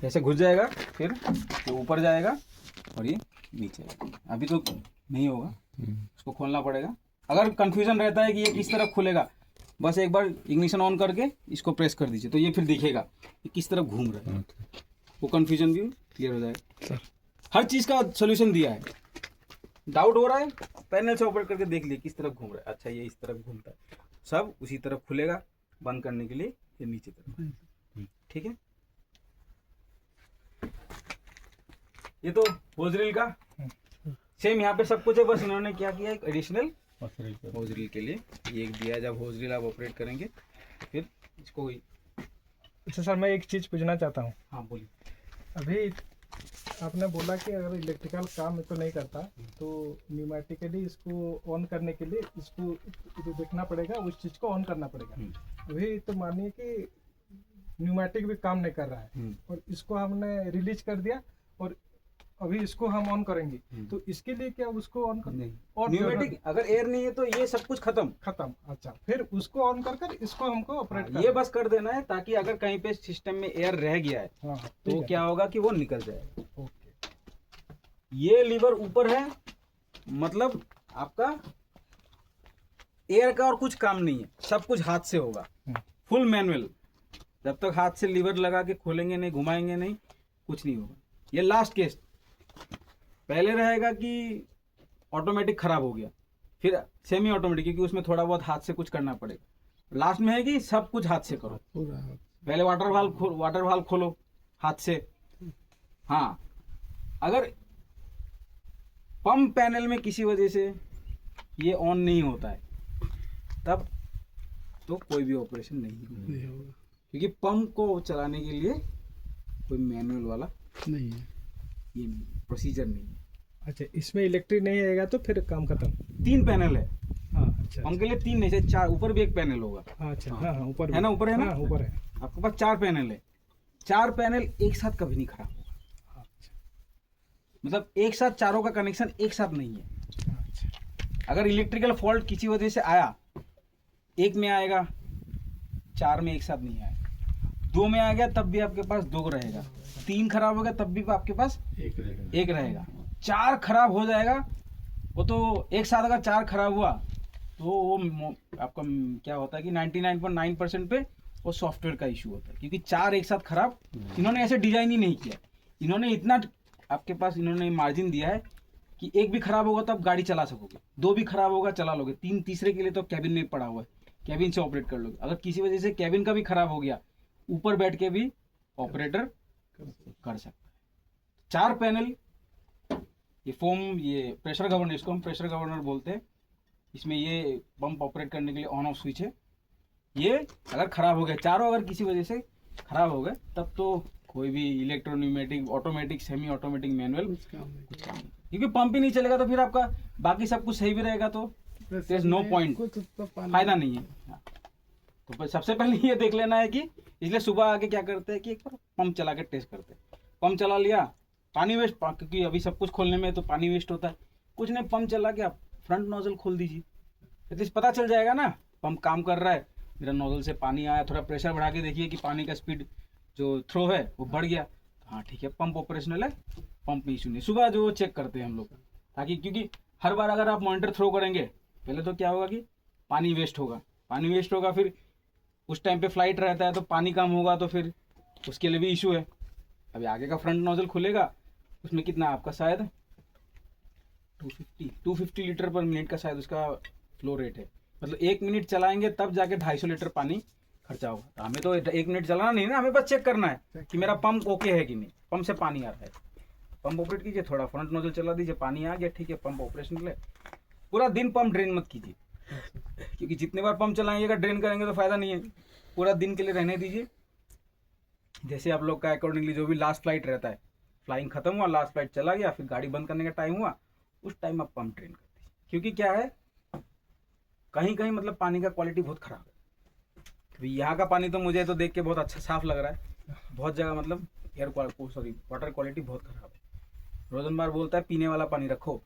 ऐसे घुस जाएगा, फिर ये ऊपर जाएगा और ये नीचे आएगा। अभी तो नहीं होगा, उसको खोलना पड़ेगा। अगर कंफ्यूजन रहता है कि ये किस तरफ खुलेगा, बस एक बार इग्निशन ऑन करके इसको प्रेस कर दीजिए तो ये फिर दिखेगा कि किस तरफ घूम रहा है, वो कंफ्यूजन भी क्लियर हो जाएगा। हर चीज़ का सोल्यूशन दिया है। डाउट हो रहा है, पैनल से ऑपरेट करके देख लिए किस तरफ घूम रहा है, अच्छा ये इस तरफ घूमता है, सब उसी तरफ खुलेगा। बंद करने के लिए ये नीचे तरफ, ठीक है। ये तो होज रील का सेम यहाँ पे सब कुछ है, बस इन्होंने क्या किया, एक एडिशनल होज रील के लिए ये एक दिया। जब होज रील आप ऑपरेट करेंगे फिर इसको अच्छा सर, मैं एक चीज़ पूछना चाहता हूँ। हाँ बोलिए। अभी आपने बोला कि अगर इलेक्ट्रिकल काम तो नहीं करता तो न्यूमेटिकली इसको ऑन करने के लिए इसको तो देखना पड़ेगा, उस चीज़ को ऑन करना पड़ेगा। अभी तो मानिए कि न्यूमेटिक भी काम नहीं कर रहा है और इसको हमने रिलीज कर दिया और अभी इसको हम ऑन करेंगे तो इसके लिए क्या उसको ऑन कर नहीं और न्यूमेटिक अगर एयर नहीं है तो ये सब कुछ खत्म। खत्म। अच्छा, फिर उसको ऑन कर कर इसको हमको ऑपरेट ये बस कर देना है ताकि अगर कहीं पे सिस्टम में एयर रह गया है हाँ तो क्या होगा कि वो निकल जाएगा। ओके। ये लीवर ऊपर है मतलब आपका एयर का और कुछ काम नहीं है, सब कुछ हाथ से होगा, फुल मैनुअल। जब तक हाथ से लीवर लगा के खोलेंगे नहीं, घुमाएंगे नहीं, कुछ नहीं होगा। ये लास्ट केस। पहले रहेगा कि ऑटोमेटिक खराब हो गया, फिर सेमी ऑटोमेटिक, क्योंकि उसमें थोड़ा बहुत हाथ से कुछ करना पड़ेगा। लास्ट में है कि सब कुछ हाथ से करो। पूरा पहले वाटर वाल्व खोलो हाथ से। हाँ, अगर पंप पैनल में किसी वजह से ये ऑन नहीं होता है तब तो कोई भी ऑपरेशन नहीं होगा, नहीं होगा, क्योंकि पंप को चलाने के लिए कोई मैनुअल वाला नहीं है। ये प्रोसीजर नहीं है। अच्छा, इसमें इलेक्ट्रिक नहीं आएगा तो फिर काम खत्म। 3 पैनल है हाँ अच्छा पंप के लिए, 3 नहीं से 4, ऊपर भी एक पैनल होगा। अच्छा। हाँ हाँ, ऊपर है ना, ऊपर है ना? हाँ, ऊपर है। आपके पास 4 पैनल है। 4 पैनल एक साथ कभी नहीं खराब होगा, अच्छा मतलब एक साथ चारों का कनेक्शन एक साथ नहीं है। अच्छा। अगर इलेक्ट्रिकल फॉल्ट किसी वजह से आया, एक में आएगा, 4 में एक साथ नहीं आएगा, 2 में आ गया तब भी आपके पास 2 रहेगा, 3 खराब हो गया तब भी आपके पास एक रहेगा। 1 रहेगा, 4 खराब हो जाएगा। वो तो एक साथ अगर 4 खराब हुआ तो वो आपका क्या होता है कि 99.9% पे वो सॉफ्टवेयर का इशू होता है, क्योंकि 4 एक साथ खराब इन्होंने ऐसे डिजाइन ही नहीं किया। इन्होंने इतना आपके पास इन्होंने मार्जिन दिया है कि एक भी खराब होगा तो आप गाड़ी चला सकोगे, 2 भी खराब होगा चला लोगे, 3 तीसरे के लिए तो कैबिन में पड़ा हुआ है, कैबिन से ऑपरेट कर लोगे। अगर किसी वजह से कैबिन का भी खराब हो गया, ऊपर बैठ के भी ऑपरेटर कर सकता है। 4 पैनल, ये फोम, ये प्रेशर गवर्नर, इसको हम प्रेशर गवर्नर बोलते हैं। इसमें ये पंप ऑपरेट करने के लिए ऑन ऑफ स्विच है। ये अगर खराब हो गया, चारों अगर किसी वजह से खराब हो गए तब तो कोई भी इलेक्ट्रोन्यूमेटिक, ऑटोमेटिक, सेमी ऑटोमेटिक, मैनुअल कुछ काम नहीं। कुछ काम नहीं, क्योंकि पंप ही नहीं चलेगा तो फिर आपका बाकी सब कुछ सही भी रहेगा तो there's no point, कुछ तो पानी- फायदा नहीं है। हाँ। तो बस सबसे पहले ये देख लेना है कि, इसलिए सुबह आके क्या करते हैं कि एक बार पंप चला के टेस्ट करते हैं। पंप चला लिया, पानी वेस्ट, क्योंकि अभी सब कुछ खोलने में तो पानी वेस्ट होता है, कुछ नहीं, पंप चला के आप फ्रंट नोजल खोल दीजिए, एटलीस्ट पता चल जाएगा ना पंप काम कर रहा है, मेरा नोजल से पानी आया, थोड़ा प्रेशर बढ़ा के देखिए कि पानी का स्पीड जो थ्रो है वो बढ़ गया, हाँ ठीक है, पंप ऑपरेशनल है, पंप में इशू नहीं। सुबह जो चेक करते हैं हम लोग, ताकि क्योंकि हर बार अगर आप मॉनिटर थ्रो करेंगे, पहले तो क्या होगा कि पानी वेस्ट होगा, पानी वेस्ट होगा, फिर उस टाइम पे फ्लाइट रहता है तो पानी कम होगा, तो फिर उसके लिए भी इशू है। अभी आगे का फ्रंट नोजल खुलेगा, उसमें कितना आपका शायद 250 लीटर पर मिनट का शायद उसका फ्लो रेट है, मतलब 1 मिनट चलाएंगे तब जाके 250 लीटर पानी खर्चा होगा। तो हमें तो 1 मिनट चलाना नहीं ना, हमें बस चेक करना है कि मेरा पंप ओके है कि नहीं, पंप से पानी आ रहा है, पंप ऑपरेट कीजिए, थोड़ा फ्रंट नोजल चला दीजिए, पानी आ गया, ठीक है, पंप ऑपरेशन के लिए। पूरा दिन पंप ड्रेन मत कीजिए, क्योंकि जितने बार पंप चलाएंगे ड्रेन करेंगे तो फायदा नहीं है, पूरा दिन के लिए रहने दीजिए। जैसे आप लोग का अकॉर्डिंगली जो भी लास्ट फ्लाइट रहता है, फ्लाइंग खत्म हुआ, लास्ट फ्लाइट चला गया, फिर गाड़ी बंद करने का टाइम हुआ, उस टाइम आप पंप ड्रेन कर दीजिए। क्योंकि क्या है, कहीं कहीं मतलब पानी का क्वालिटी बहुत खराब है। अभी यहाँ का पानी तो मुझे तो देख के बहुत अच्छा साफ लग रहा है, बहुत जगह मतलब एयर क्वालिटी, वाटर क्वालिटी बहुत खराब है। रोजन बार बोलता है पीने वाला पानी रखो,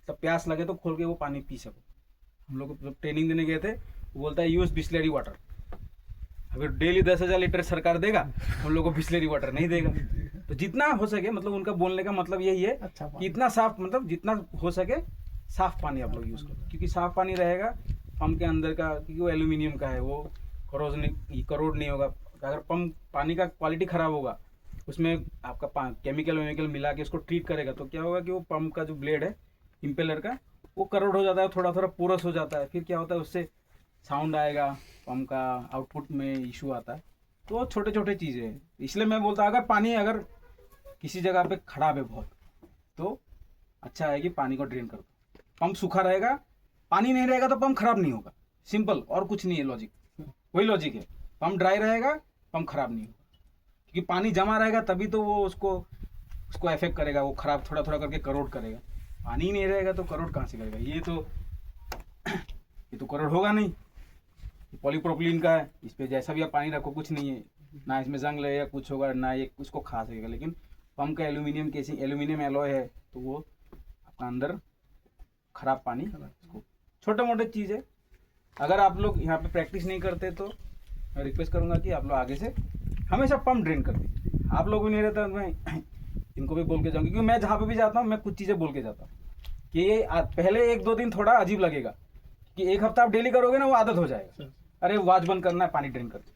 तब प्यास लगे तो खोल के वो पानी पी सको। हम लोग जब ट्रेनिंग देने गए थे, वो बोलता है यूज बिस्लरी वाटर। अगर डेली 10,000 लीटर सरकार देगा, हम लोग को बिस्लरी वाटर नहीं देगा। तो जितना हो सके, मतलब उनका बोलने का मतलब यही है अच्छा कि इतना साफ, मतलब जितना हो सके साफ पानी आप लोग यूज़ करो, क्योंकि साफ पानी रहेगा पंप के अंदर का, क्योंकि वो एल्यूमिनियम का है, वो करोड नहीं होगा। अगर पंप पानी का क्वालिटी ख़राब होगा, उसमें आपका केमिकल वेमिकल मिला के उसको ट्रीट करेगा, तो क्या होगा कि वो पंप का जो ब्लेड है इम्पेलर का, वो करोड हो जाता है, थोड़ा थोड़ा पोरस हो जाता है, फिर क्या होता है उससे साउंड आएगा, पंप का आउटपुट में इशू आता है। तो छोटे छोटे चीज़ें हैं, इसलिए मैं बोलता अगर पानी अगर किसी जगह पे खराब है बहुत, तो अच्छा है कि पानी को ड्रेन कर दो। पंप सूखा रहेगा, पानी नहीं रहेगा तो पंप खराब नहीं होगा, सिंपल, और कुछ नहीं है लॉजिक, वही लॉजिक है। पंप ड्राई रहेगा, पंप खराब नहीं होगा, क्योंकि पानी जमा रहेगा तभी तो वो उसको इफेक्ट करेगा, वो खराब थोड़ा थोड़ा करके करोड़ करेगा। पानी नहीं रहेगा तो करोड़ कहाँ से करेगा? ये तो करोड़ होगा नहीं। पॉलीप्रोपिलीन का है, इस पे जैसा भी आप पानी रखो कुछ नहीं है, ना इसमें जंग लगेगा, कुछ होगा ना, ये उसको खा सकेगा। लेकिन पंप का एल्यूमिनियम केसिंग, एल्यूमिनियम एलॉय है, तो वो आपका अंदर खराब पानी, छोटे मोटे चीज़ है। अगर आप लोग यहाँ पे प्रैक्टिस नहीं करते तो मैं रिक्वेस्ट करूँगा कि आप लोग आगे से हमेशा पंप ड्रेन कर दीजिए। आप लोग भी नहीं रहता, मैं इनको भी बोल के जाऊँगा, क्योंकि मैं जहाँ पे भी जाता हूँ मैं कुछ चीज़ें बोल के जाता हूँ कि ये पहले 1-2 दिन थोड़ा अजीब लगेगा, कि 1 हफ्ता आप डेली करोगे ना वो आदत हो जाएगा। अरे वाच बंद करना है, पानी ड्रेन कर दो,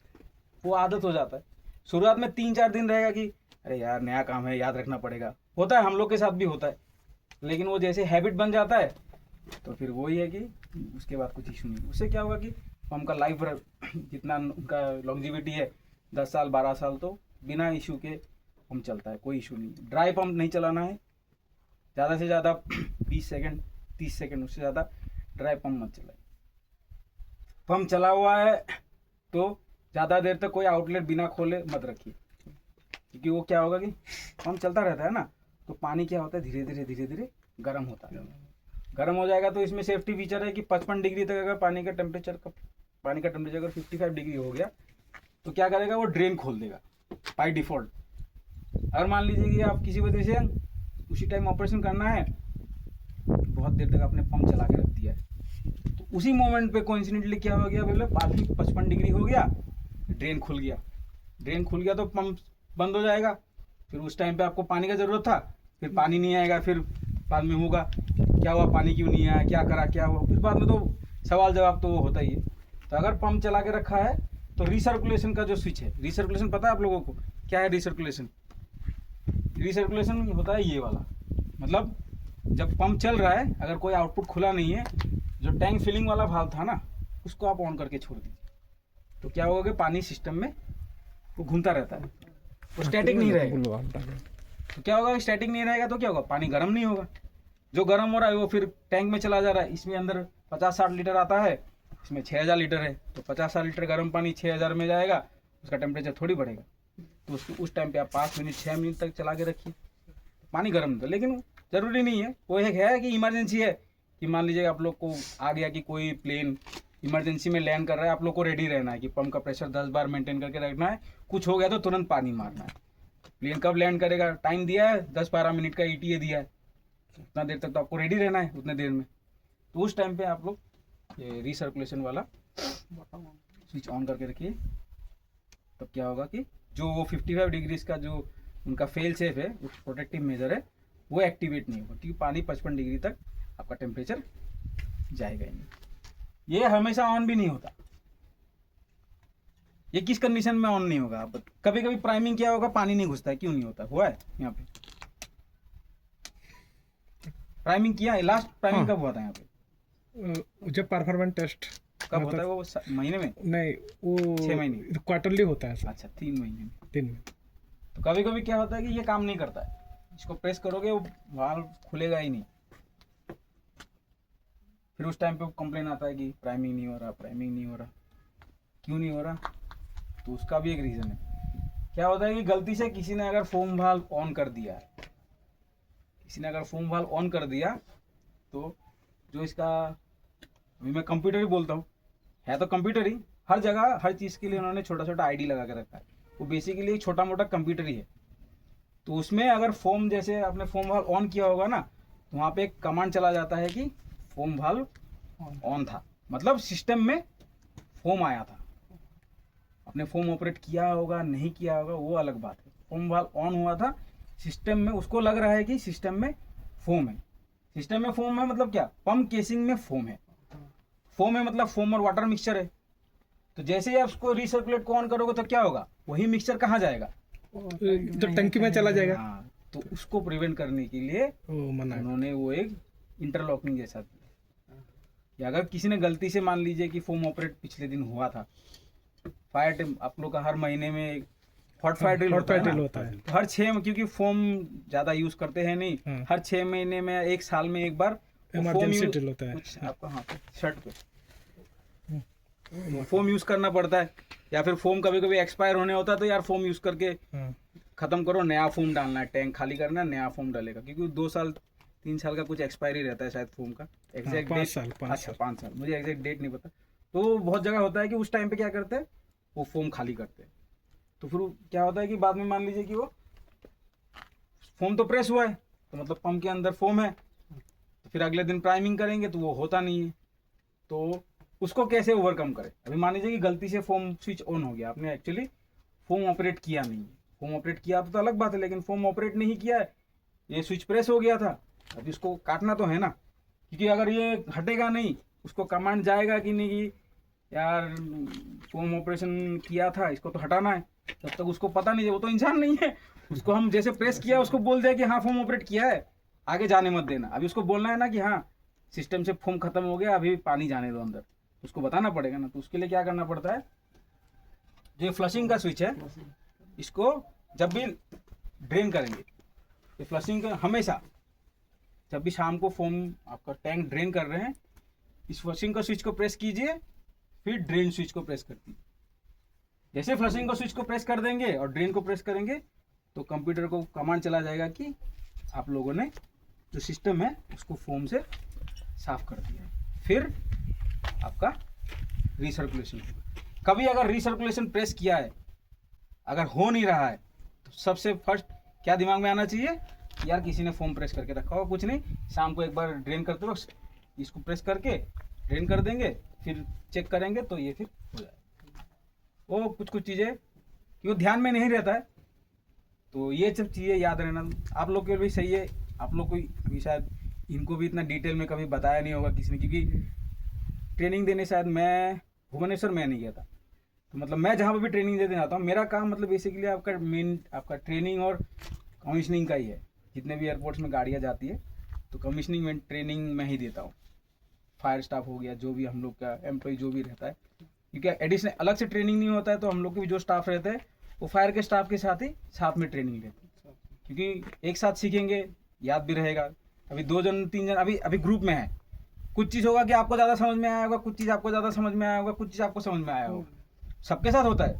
वो आदत हो जाता है। शुरुआत में 3-4 दिन रहेगा कि अरे यार नया काम है, याद रखना पड़ेगा, होता है, हम लोग के साथ भी होता है। लेकिन वो जैसे हैबिट बन जाता है तो फिर वही है कि उसके बाद कुछ इशू नहीं। उससे क्या होगा कि पंप का लाइफ जितना उनका लॉन्जिविटी है 10 साल 12 साल, तो बिना इशू के पंप चलता है, कोई इशू नहीं। ड्राई पंप नहीं चलाना है, ज़्यादा से ज़्यादा 20 सेकेंड 30 सेकेंड, उससे ज़्यादा ड्राई पंप मत चलाए। पंप चला हुआ है तो ज़्यादा देर तक कोई आउटलेट बिना खोले मत रखिए, क्योंकि वो क्या होगा कि पंप चलता रहता है ना, तो पानी क्या होता है धीरे धीरे गर्म होता है। गर्म हो जाएगा तो इसमें सेफ्टी फीचर है कि 55 डिग्री तक अगर पानी का टेम्परेचर अगर 55 डिग्री हो गया तो क्या करेगा, वो ड्रेन खोल देगा बाई डिफ़ॉल्ट। अगर मान लीजिए कि आप किसी वजह से उसी टाइम ऑपरेशन करना है, बहुत देर तक आपने पंप चला के रख दिया है, तो उसी मोमेंट पे कोइंसिडेंटली क्या हो गया, बोले पानी 55 डिग्री हो गया, ड्रेन खुल गया तो पंप बंद हो जाएगा। फिर उस टाइम पे आपको पानी का ज़रूरत था, फिर पानी नहीं आएगा, फिर बाद में होगा क्या हुआ, पानी क्यों नहीं आया, क्या करा, क्या हुआ, फिर बाद में तो सवाल जवाब तो वो होता ही है। तो अगर पंप चला के रखा है तो रिसर्कुलेशन का जो स्विच है, रिसर्कुलेशन पता है आप लोगों को क्या है? रिसर्कुलेशन होता है ये वाला, मतलब जब पंप चल रहा है, अगर कोई आउटपुट खुला नहीं है, जो टैंक फिलिंग वाला भाव था ना, उसको आप ऑन करके छोड़ दीजिए, तो क्या होगा कि पानी सिस्टम में वो घूमता रहता है, वो स्टैटिक नहीं रहेगा। तो क्या होगा, स्टैटिक नहीं रहेगा तो क्या होगा, पानी गर्म नहीं होगा। जो गर्म हो रहा है वो फिर टैंक में चला जा रहा है। इसमें अंदर 50-60 लीटर आता है, इसमें 6000 लीटर है, तो 50-60 लीटर गर्म पानी 6000 में जाएगा, उसका टेम्परेचर थोड़ी बढ़ेगा। तो उसको उस टाइम पे आप 5 मिनट 6 मिनट तक चला के रखिए, पानी गर्म होता है। लेकिन ज़रूरी नहीं है, वो एक है कि इमरजेंसी है, कि मान लीजिए आप लोग को आ गया कि कोई प्लेन इमरजेंसी में लैंड कर रहा है, आप लोग को रेडी रहना है कि पंप का प्रेशर 10 बार मेंटेन करके रखना है, कुछ हो गया तो तुरंत पानी मारना है। प्लेन कब लैंड करेगा, टाइम दिया है 10-12 मिनट का ETA दिया है, उतना देर तक तो आपको रेडी रहना है, उतने देर में। तो उस टाइम पे आप लोग ये रिसर्कुलेशन वाला स्विच ऑन करके रखिए। तब क्या होगा कि जो वो 55 डिग्रीज का जो उनका फेल सेफ है, वो प्रोटेक्टिव मेजर है, वो एक्टिवेट नहीं होगा, क्योंकि पानी 55 डिग्री तक आपका टेम्परेचर जाएगा ही नहीं। ये हमेशा ऑन भी नहीं होता। ये किस कंडीशन में ऑन नहीं होगा? आप कभी कभी प्राइमिंग क्या होगा, पानी नहीं घुसता है, क्यों नहीं होता? हुआ है यहाँ पे प्राइमिंग किया है? लास्ट प्राइमिंग कब हुआ था यहाँ पे? जब परफॉर्मेंस टेस्ट कब होता है वो? महीने में? नहीं, वो 6 महीने क्वार्टरली होता है सर। अच्छा, 3 महीने में। 3 में। तो कभी कभी क्या होता है कि ये काम नहीं करता है, इसको प्रेस करोगे वो वाल्व खुलेगा ही नहीं। फिर उस टाइम पे कंप्लेन आता है कि प्राइमिंग नहीं हो रहा, क्यों नहीं हो रहा? तो उसका भी एक रीज़न है। क्या होता है कि गलती से किसी ने अगर फोम वाल्व ऑन कर दिया तो जो इसका, अभी मैं कंप्यूटर ही बोलता हूँ, है तो कंप्यूटर ही, हर जगह हर चीज़ के लिए उन्होंने छोटा छोटा ID लगा के रखा है, वो बेसिकली एक छोटा मोटा कंप्यूटर ही है। तो उसमें अगर फोम, जैसे आपने फोम वाल्व ऑन किया होगा ना, तो वहाँ पे एक कमांड चला जाता है कि फोम वाल्व ऑन था, मतलब सिस्टम में फोम आया था। आपने फोम ऑपरेट किया होगा नहीं किया होगा वो अलग बात है, फोम वाल्व ऑन हुआ था सिस्टम में, उसको लग रहा है कि सिस्टम में फोम है। सिस्टम में फोम है मतलब क्या? पंप केसिंग में फोम है। फोम है मतलब फोम और वाटर मिक्सचर है। तो जैसे ही आप उसको रिसर्कुलेट को ऑन करोगे तो क्या होगा, वही मिक्सचर कहाँ जाएगा? तो टंकी में चला जाएगा। हाँ, तो उसको प्रिवेंट करने के लिए उन्होंने वो एक इंटरलॉकिंग जैसा दिया। या अगर किसी ने गलती से, मान लीजिए कि फोम ऑपरेट पिछले दिन हुआ था, फायर आप लोग का हर महीने में हॉट फायर ड्रिल होता है। तो हर 6, क्योंकि फोम ज़्यादा यूज करते हैं नहीं, हर 6 महीने में, 1 साल में एक बार इमरजेंसी ड्रिल होता है। कुछ आपका हाँ शर्ट पे फोम यूज करना पड़ता है, या फिर फोम कभी कभी एक्सपायर होने होता है, तो यार फोम यूज करके खत्म करो, नया फोम डालना है, टैंक खाली करना है, नया फोम डालेगा, क्योंकि 2 साल 3 साल का कुछ एक्सपायरी रहता है शायद फोम का, एग्जैक्ट डेट 5 साल, मुझे एग्जैक्ट डेट नहीं पता। तो बहुत जगह होता है कि उस टाइम पे क्या करते हैं, वो फोम खाली करते हैं। तो फिर क्या होता है कि बाद में मान लीजिए कि वो फोम तो प्रेस हुआ है तो मतलब पंप के अंदर फोम है, तो फिर अगले दिन प्राइमिंग करेंगे तो वो होता नहीं है। तो उसको कैसे ओवरकम करें? अभी मान लीजिए कि गलती से फोम स्विच ऑन हो गया, आपने एक्चुअली फोम ऑपरेट किया नहीं है। फोम ऑपरेट किया तो अलग बात है, लेकिन फोम ऑपरेट नहीं किया है, ये स्विच प्रेस हो गया था। अभी इसको काटना तो है ना, क्योंकि अगर ये हटेगा नहीं, उसको कमांड जाएगा कि नहीं कि यार फोम ऑपरेशन किया था, इसको तो हटाना है, तब तक उसको पता नहीं है, वो तो इंसान नहीं है। उसको हम जैसे प्रेस किया उसको बोल दिया कि हाँ फोम ऑपरेट किया है, आगे जाने मत देना। अभी उसको बोलना है ना कि हाँ सिस्टम से फोम खत्म हो गया, अभी पानी जाने दो अंदर, उसको बताना पड़ेगा ना। तो उसके लिए क्या करना पड़ता है, जो फ्लशिंग का स्विच है इसको जब भी ड्रेन करेंगे, ये फ्लशिंग का हमेशा जब भी शाम को फोम आपका टैंक ड्रेन कर रहे हैं, इस फ्लशिंग का स्विच को प्रेस कीजिए, फिर ड्रेन स्विच को प्रेस कर दीजिए। जैसे फ्लशिंग का स्विच को प्रेस कर देंगे और ड्रेन को प्रेस करेंगे तो कंप्यूटर को कमांड चला जाएगा कि आप लोगों ने जो सिस्टम है उसको फोम से साफ कर दिया है। फिर आपका रिसर्कुलेशन होगा। कभी अगर रिसर्कुलेशन प्रेस किया है, अगर हो नहीं रहा है, तो सबसे फर्स्ट क्या दिमाग में आना चाहिए, यार किसी ने फोम प्रेस करके रखा होगा, कुछ नहीं, शाम को एक बार ड्रेन करते वक्त इसको प्रेस करके ड्रेन कर देंगे, फिर चेक करेंगे तो ये फिर हो जाएगा। वो कुछ कुछ चीज़ें कि वो ध्यान में नहीं रहता है, तो ये सब चीज़ें याद रहना आप लोग के लिए भी सही है। आप लोग को अभी शायद इनको भी इतना डिटेल में कभी बताया नहीं होगा किसी ने, क्योंकि ट्रेनिंग देने शायद मैं भुवनेश्वर में नहीं गया था। तो मतलब मैं जहाँ पर भी ट्रेनिंग देने जाता हूँ, मेरा काम मतलब बेसिकली आपका मेन आपका ट्रेनिंग और कमीशनिंग का ही है। जितने भी एयरपोर्ट्स में गाड़ियाँ जाती है तो कमीशनिंग में ट्रेनिंग मैं ही देता हूँ। फायर स्टाफ हो गया, जो भी हम लोग का एम्प्लॉय जो भी रहता है, क्योंकि एडिशनल अलग से ट्रेनिंग नहीं होता है, तो हम लोग के भी जो स्टाफ रहते हैं वो फायर के स्टाफ के साथ ही साथ में ट्रेनिंग लेते हैं, क्योंकि एक साथ सीखेंगे, याद भी रहेगा। अभी 2 जन 3 जन अभी ग्रुप में है, कुछ चीज़ होगा कि आपको ज़्यादा समझ में आया होगा, कुछ चीज़ आपको ज़्यादा समझ में आया होगा, कुछ चीज़ आपको समझ में आया होगा, सबके साथ होता है।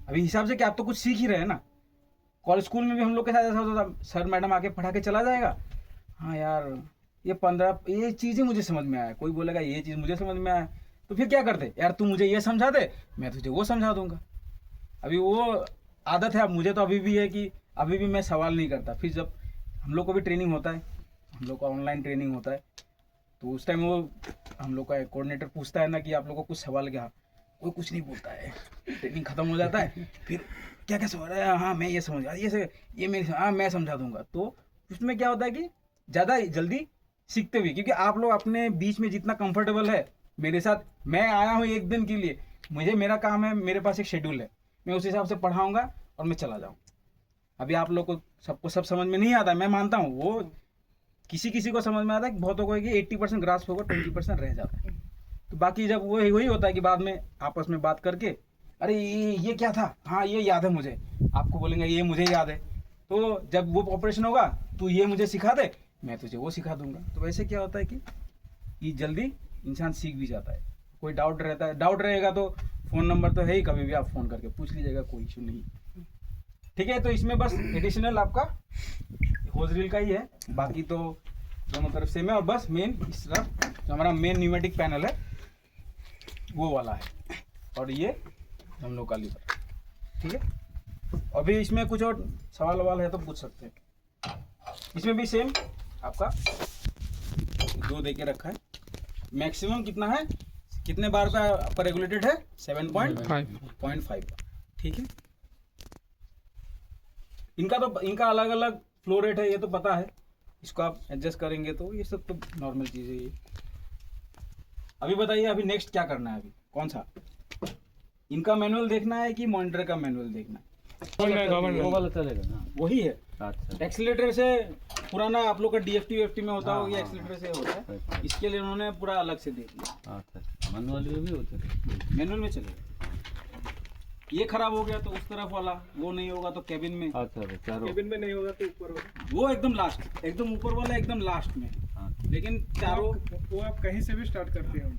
अभी हिसाब से कि आप तो कुछ सीख ही रहे हैं ना। कॉलेज स्कूल में भी हम लोग के साथ ऐसा होता था, सर मैडम आके पढ़ा के चला जाएगा, हाँ यार ये चीज़ ही मुझे समझ में आया, कोई बोलेगा ये चीज़ मुझे समझ में आया, तो फिर क्या करते, यार तू मुझे ये समझा दे, मैं तुझे वो समझा दूंगा। अभी वो आदत है, अब मुझे तो अभी भी है कि अभी भी मैं सवाल नहीं करता। फिर जब हम लोग को भी ट्रेनिंग होता है, हम लोग का ऑनलाइन ट्रेनिंग होता है, तो उस टाइम वो हम लोग का कोऑर्डिनेटर पूछता है ना कि आप लोगों को कुछ सवाल क्या, कोई कुछ नहीं बोलता है, ट्रेनिंग खत्म हो जाता है, फिर क्या क्या सवाल है, हाँ मैं ये समझ गया, ये मेरी हाँ मैं समझा दूंगा। तो उसमें क्या होता है कि ज़्यादा जल्दी सीखते हुए, क्योंकि आप लोग अपने बीच में जितना कंफर्टेबल है मेरे साथ, मैं आया हूँ एक दिन के लिए, मेरा काम है, मेरे पास एक शेड्यूल है, मैं उस हिसाब से पढ़ाऊँगा और मैं चला जाऊँ। अभी आप लोग को सबको सब समझ में नहीं आता है, मैं मानता हूँ, वो किसी किसी को समझ में आता है, बहुतों को कि 80% ग्रास्प होगा, 20% रह जाता है। तो बाकी जब वही होता है कि बाद में आपस में बात करके, अरे ये क्या था, हाँ ये याद है मुझे, आपको बोलेंगे ये मुझे याद है, तो जब वो ऑपरेशन होगा तू ये मुझे सिखा दे, मैं तुझे वो सिखा दूंगा। तो वैसे क्या होता है कि जल्दी इंसान सीख भी जाता है। कोई डाउट रहता है, डाउट रहेगा तो फ़ोन नंबर तो है ही, कभी भी आप फ़ोन करके पूछ लीजिएगा, कोई इशू नहीं। ठीक है, तो इसमें बस एडिशनल आपका होज रील का ही है, बाकी तो दोनों तरफ सेम है। और बस मेन इस तरफ जो हमारा मेन न्यूमेटिक पैनल है वो वाला है, और ये हम लोग का लीवर। ठीक है, अभी इसमें कुछ और सवाल ववाल है तो पूछ सकते हैं। इसमें भी सेम आपका 2 दे के रखा है, मैक्सिमम कितना है, कितने बार का आपका रेगुलेटेड है, 7.5। ठीक है, इनका अलग अलग फ्लो रेट है, ये तो पता है, इसको आप एडजस्ट करेंगे तो ये सब तो नॉर्मल चीज़ है ये। अभी बताइए, अभी नेक्स्ट क्या करना है, अभी कौन सा, इनका मैनुअल देखना है कि मॉनिटर का मैनुअल देखना है? गवर्नमेंट वाला चलेगा ना, वही है। अच्छा एक्सीलेटर से पुराना आप लोग का DFT में होता होगा, एक्सीलेटर से होता है, इसके लिए उन्होंने पूरा अलग से देख लिया। अच्छा, मैनुअल में भी होता है, मैनुअल में चलेगा। ये खराब हो गया तो उस तरफ वाला, वो नहीं होगा तो केबिन में, अच्छा चारों, केबिन में नहीं होगा तो ऊपर होगा, वो एकदम लास्ट, एकदम ऊपर वाला एकदम लास्ट में, हाँ। लेकिन चारों वो आप कहीं से भी स्टार्ट करते हो।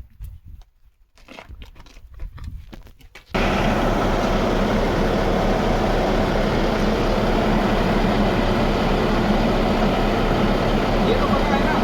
ये तो पता है ना।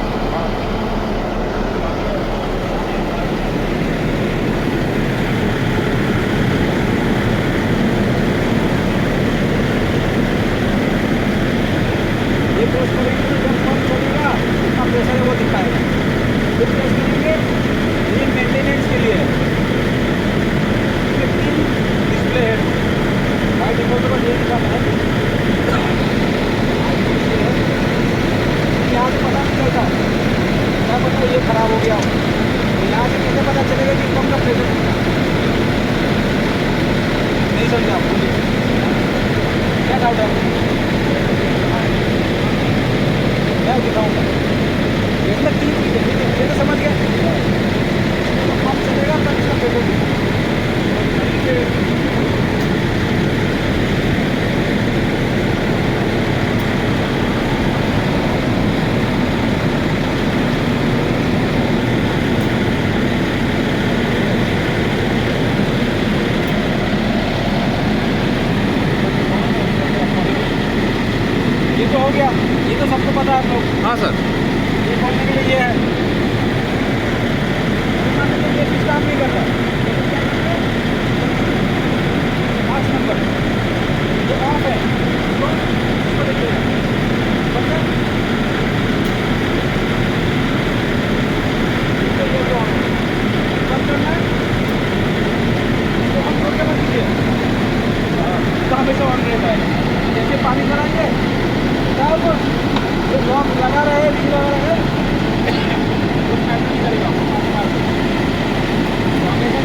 सबको पता है आप लोग। हाँ सर। ये खोलने के लिए ये है, ये स्विच काम नहीं कर रहा है। 5 नंबर ये ऑफ है, इसको देखिए बंद है। इसको ये तो ऑन है, बंद करना है, इसको हम छोड़ के मत दीजिए, तो हमेशा ऑन रहता है। जैसे पानी भराएंगे तब ये लॉक लगा रहे नहीं लगा रहे, तो स्टार्ट नहीं करेगा, पानी मार के। तो हमेशा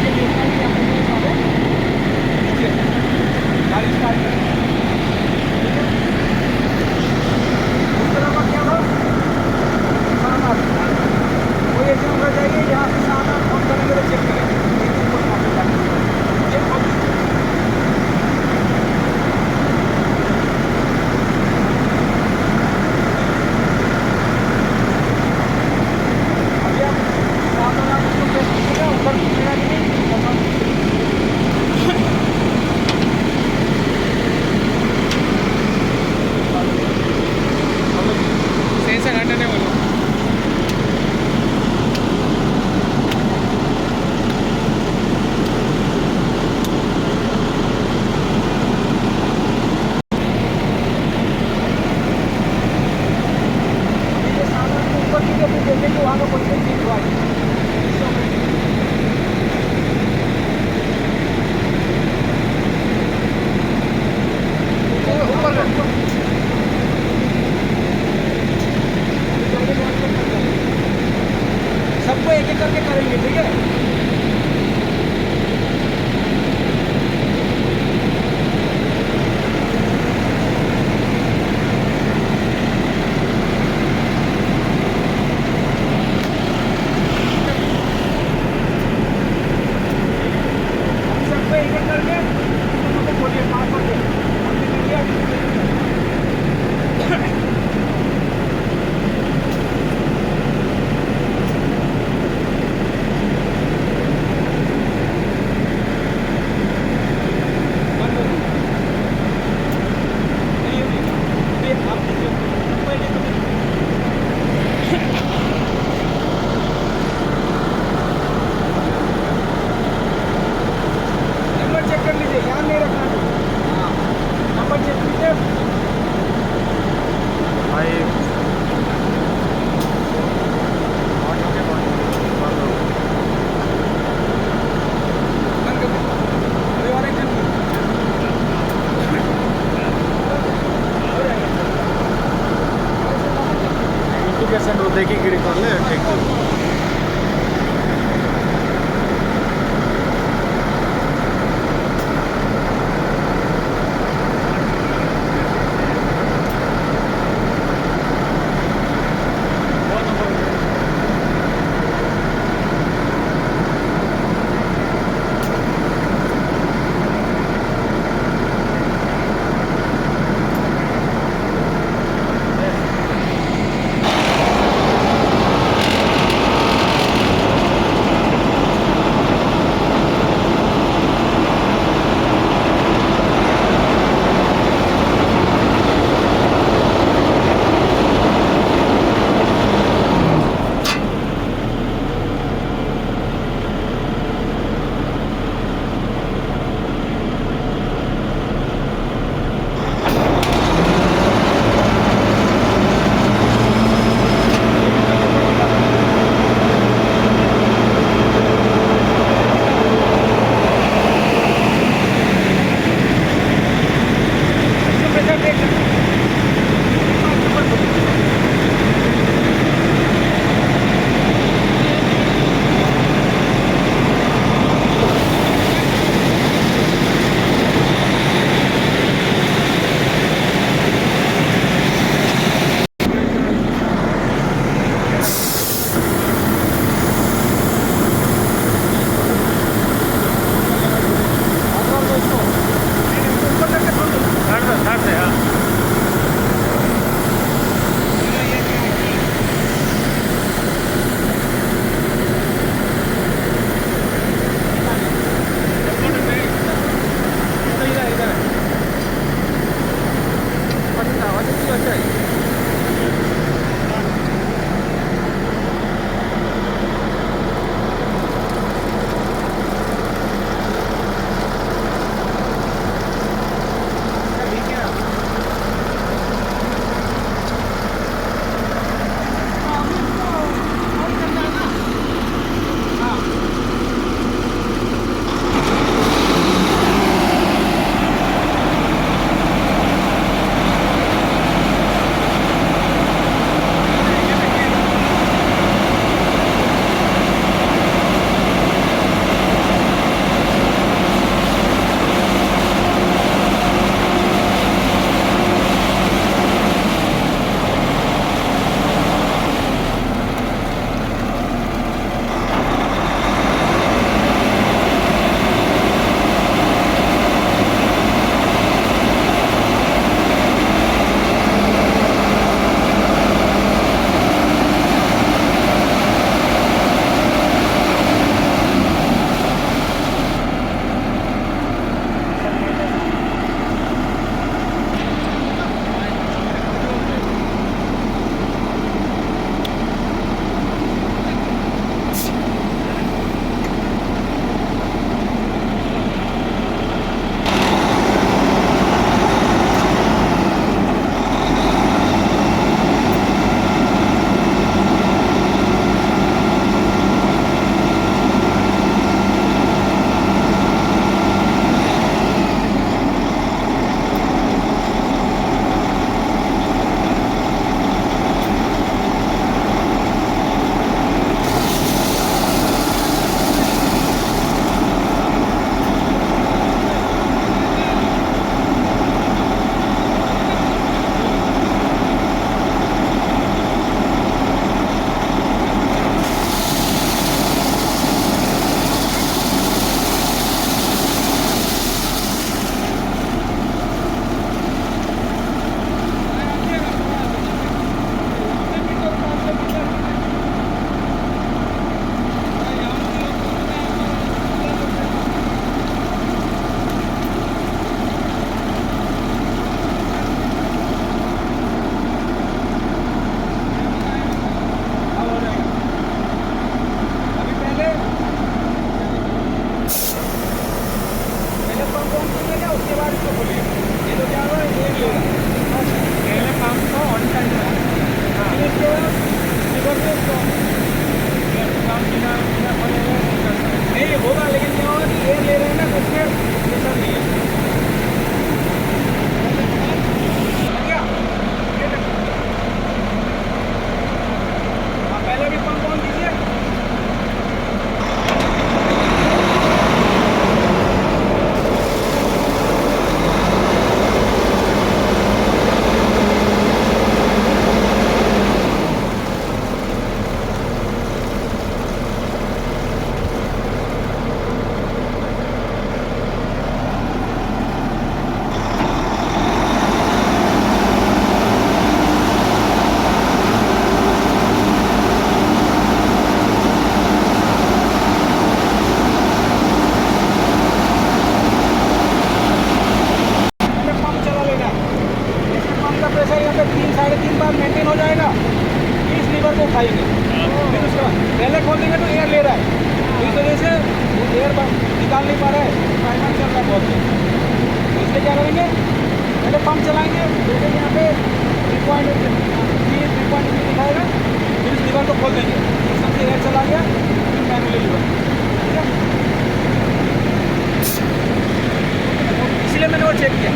डाल नहीं पा रहा है, टाइमर चल रहा है बहुत तेज। तो इसलिए क्या करेंगे, पहले पंप चलाएंगे, जैसे यहाँ पे 3.3 दिखाएगा, फिर इस लीवर को खोल देंगे, एकदम से एयर चला गया, फिर मैनुअली लीवर, ठीक है। इसलिए मैंने वो चेक किया।